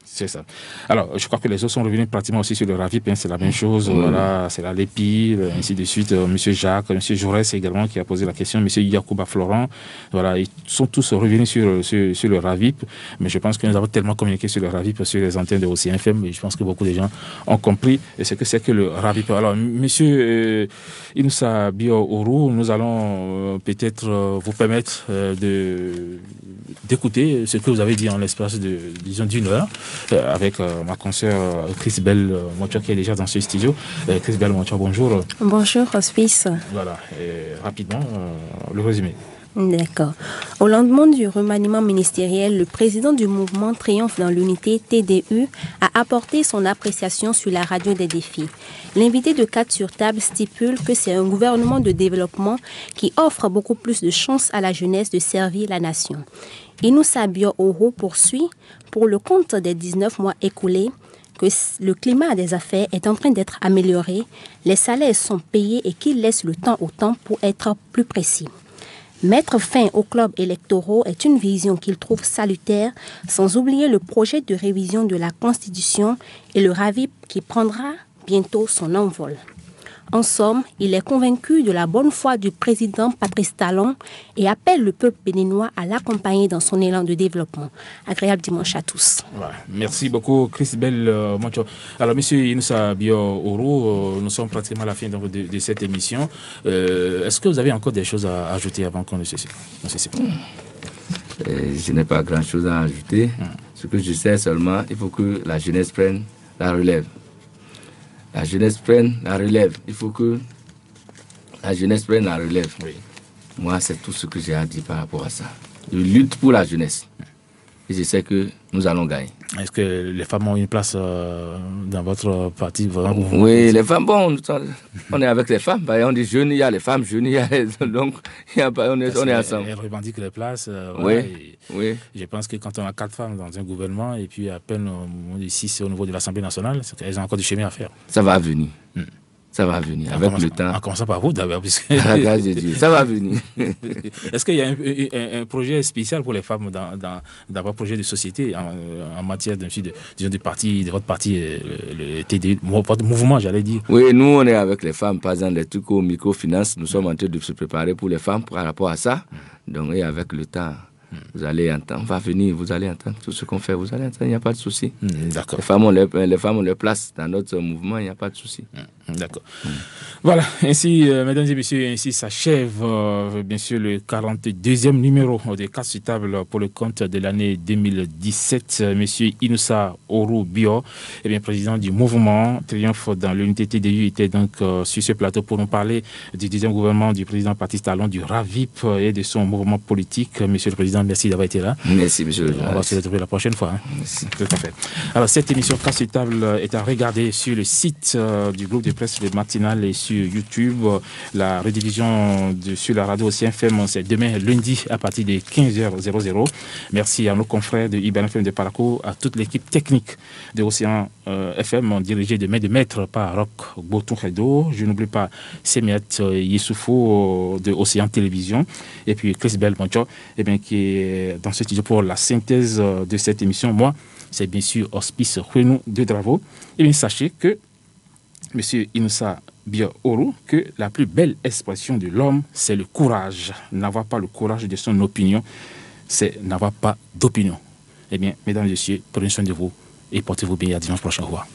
C'est ça. Alors, je crois que les autres sont revenus pratiquement aussi sur le RAVIP, c'est la même chose. Voilà, c'est la LEPI, ainsi de suite. Monsieur Jacques, monsieur Jaurès également qui a posé la question, monsieur Yacouba Florent. Voilà, ils sont tous revenus sur le RAVIP, mais je pense que nous avons tellement communiqué sur le RAVIP sur les antennes de OCI FM, et je pense que beaucoup de gens ont compris ce que c'est que le RAVIP. Alors, monsieur Inoussa Bio-Ourou, nous allons peut-être vous permettre d'écouter ce que vous avez dit en l'espace de, disons, d'une heure. Avec ma consoeur Chrisbel Mocho qui est déjà dans ce studio. Chrisbel Mocho, bonjour. Bonjour, Hospice. Voilà, rapidement, le résumé. D'accord. Au lendemain du remaniement ministériel, le président du mouvement Triomphe dans l'unité TDU a apporté son appréciation sur la radio des défis. L'invité de 4 sur table stipule que c'est un gouvernement de développement qui offre beaucoup plus de chances à la jeunesse de servir la nation. Inoussa Bio-Ourou poursuit, pour le compte des 19 mois écoulés, que le climat des affaires est en train d'être amélioré, les salaires sont payés et qu'il laisse le temps au temps pour être plus précis. Mettre fin aux clubs électoraux est une vision qu'il trouve salutaire, sans oublier le projet de révision de la Constitution et le RAVIP qui prendra bientôt son envol. En somme, il est convaincu de la bonne foi du président Patrice Talon et appelle le peuple béninois à l'accompagner dans son élan de développement. Agréable dimanche à tous. Voilà. Merci beaucoup, Chrisbel Mocho. Alors, monsieur Inoussa Bio-Ourou, nous sommes pratiquement à la fin de cette émission. Est-ce que vous avez encore des choses à ajouter avant qu'on ne se sépare? Je n'ai pas grand-chose à ajouter. Ce que je sais seulement, il faut que la jeunesse prenne la relève. La jeunesse prenne la relève. Il faut que la jeunesse prenne la relève. Oui. Moi, c'est tout ce que j'ai à dire par rapport à ça. Je lutte pour la jeunesse. et je sais que nous allons gagner. Est-ce que les femmes ont une place dans votre parti? Oui, les femmes, bon, on est avec les femmes. On dit jeunes, il y a les femmes, jeunes, il y a les... Donc, on est ensemble. Elles revendiquent les places. Oui, oui. Je pense que quand on a 4 femmes dans un gouvernement, et puis à peine 6 au niveau de l'Assemblée nationale, elles ont encore du chemin à faire. Ça va venir. Ça va venir avec le temps. En commençant par vous d'abord. Puisque... À la grâce de Dieu, ça va venir. Est-ce qu'il y a un projet spécial pour les femmes dans votre projet de société en matière de parti, de votre parti, le TDU, votre mouvement, j'allais dire? Oui, nous, on est avec les femmes, par exemple, les trucs aux microfinances. Nous sommes en train de se préparer pour les femmes par rapport à ça. Donc, et avec le temps, vous allez entendre, on va venir, vous allez entendre tout ce qu'on fait, vous allez entendre, il n'y a pas de souci. D'accord. Les femmes ont leur place dans notre mouvement, il n'y a pas de souci. D'accord. Voilà, ainsi, mesdames et messieurs, ainsi s'achève bien sûr le 42e numéro des Cartes sur table pour le compte de l'année 2017. Monsieur Inoussa Orou Bio, président du mouvement Triomphe dans l'unité TDU, était donc sur ce plateau pour nous parler du 10e gouvernement du président Patrice Talon, du RAVIP et de son mouvement politique. Monsieur le Président, merci d'avoir été là. Merci, monsieur. On va se retrouver la prochaine fois. Merci. Tout à fait. Alors, cette émission Cartes sur table est à regarder sur le site du groupe de presse Le Matinal et sur YouTube. La rediffusion sur la radio Océan FM, c'est demain lundi à partir de 15h00. Merci à nos confrères de IBN FM de Parakou, à toute l'équipe technique de Océan FM, dirigée de main de maître par Roch Botoun-Khedo. Je n'oublie pas Semiat Yessoufou de Océan Télévision et puis Chris Belmoncho, qui est dans ce studio pour la synthèse de cette émission. Moi, c'est bien sûr Hospice Renou de Dravo. Et bien, sachez que Monsieur Inoussa Bio Orou, que la plus belle expression de l'homme, c'est le courage. N'avoir pas le courage de son opinion, c'est n'avoir pas d'opinion. Eh bien, mesdames et messieurs, prenez soin de vous et portez-vous bien. À dimanche prochain. Au revoir.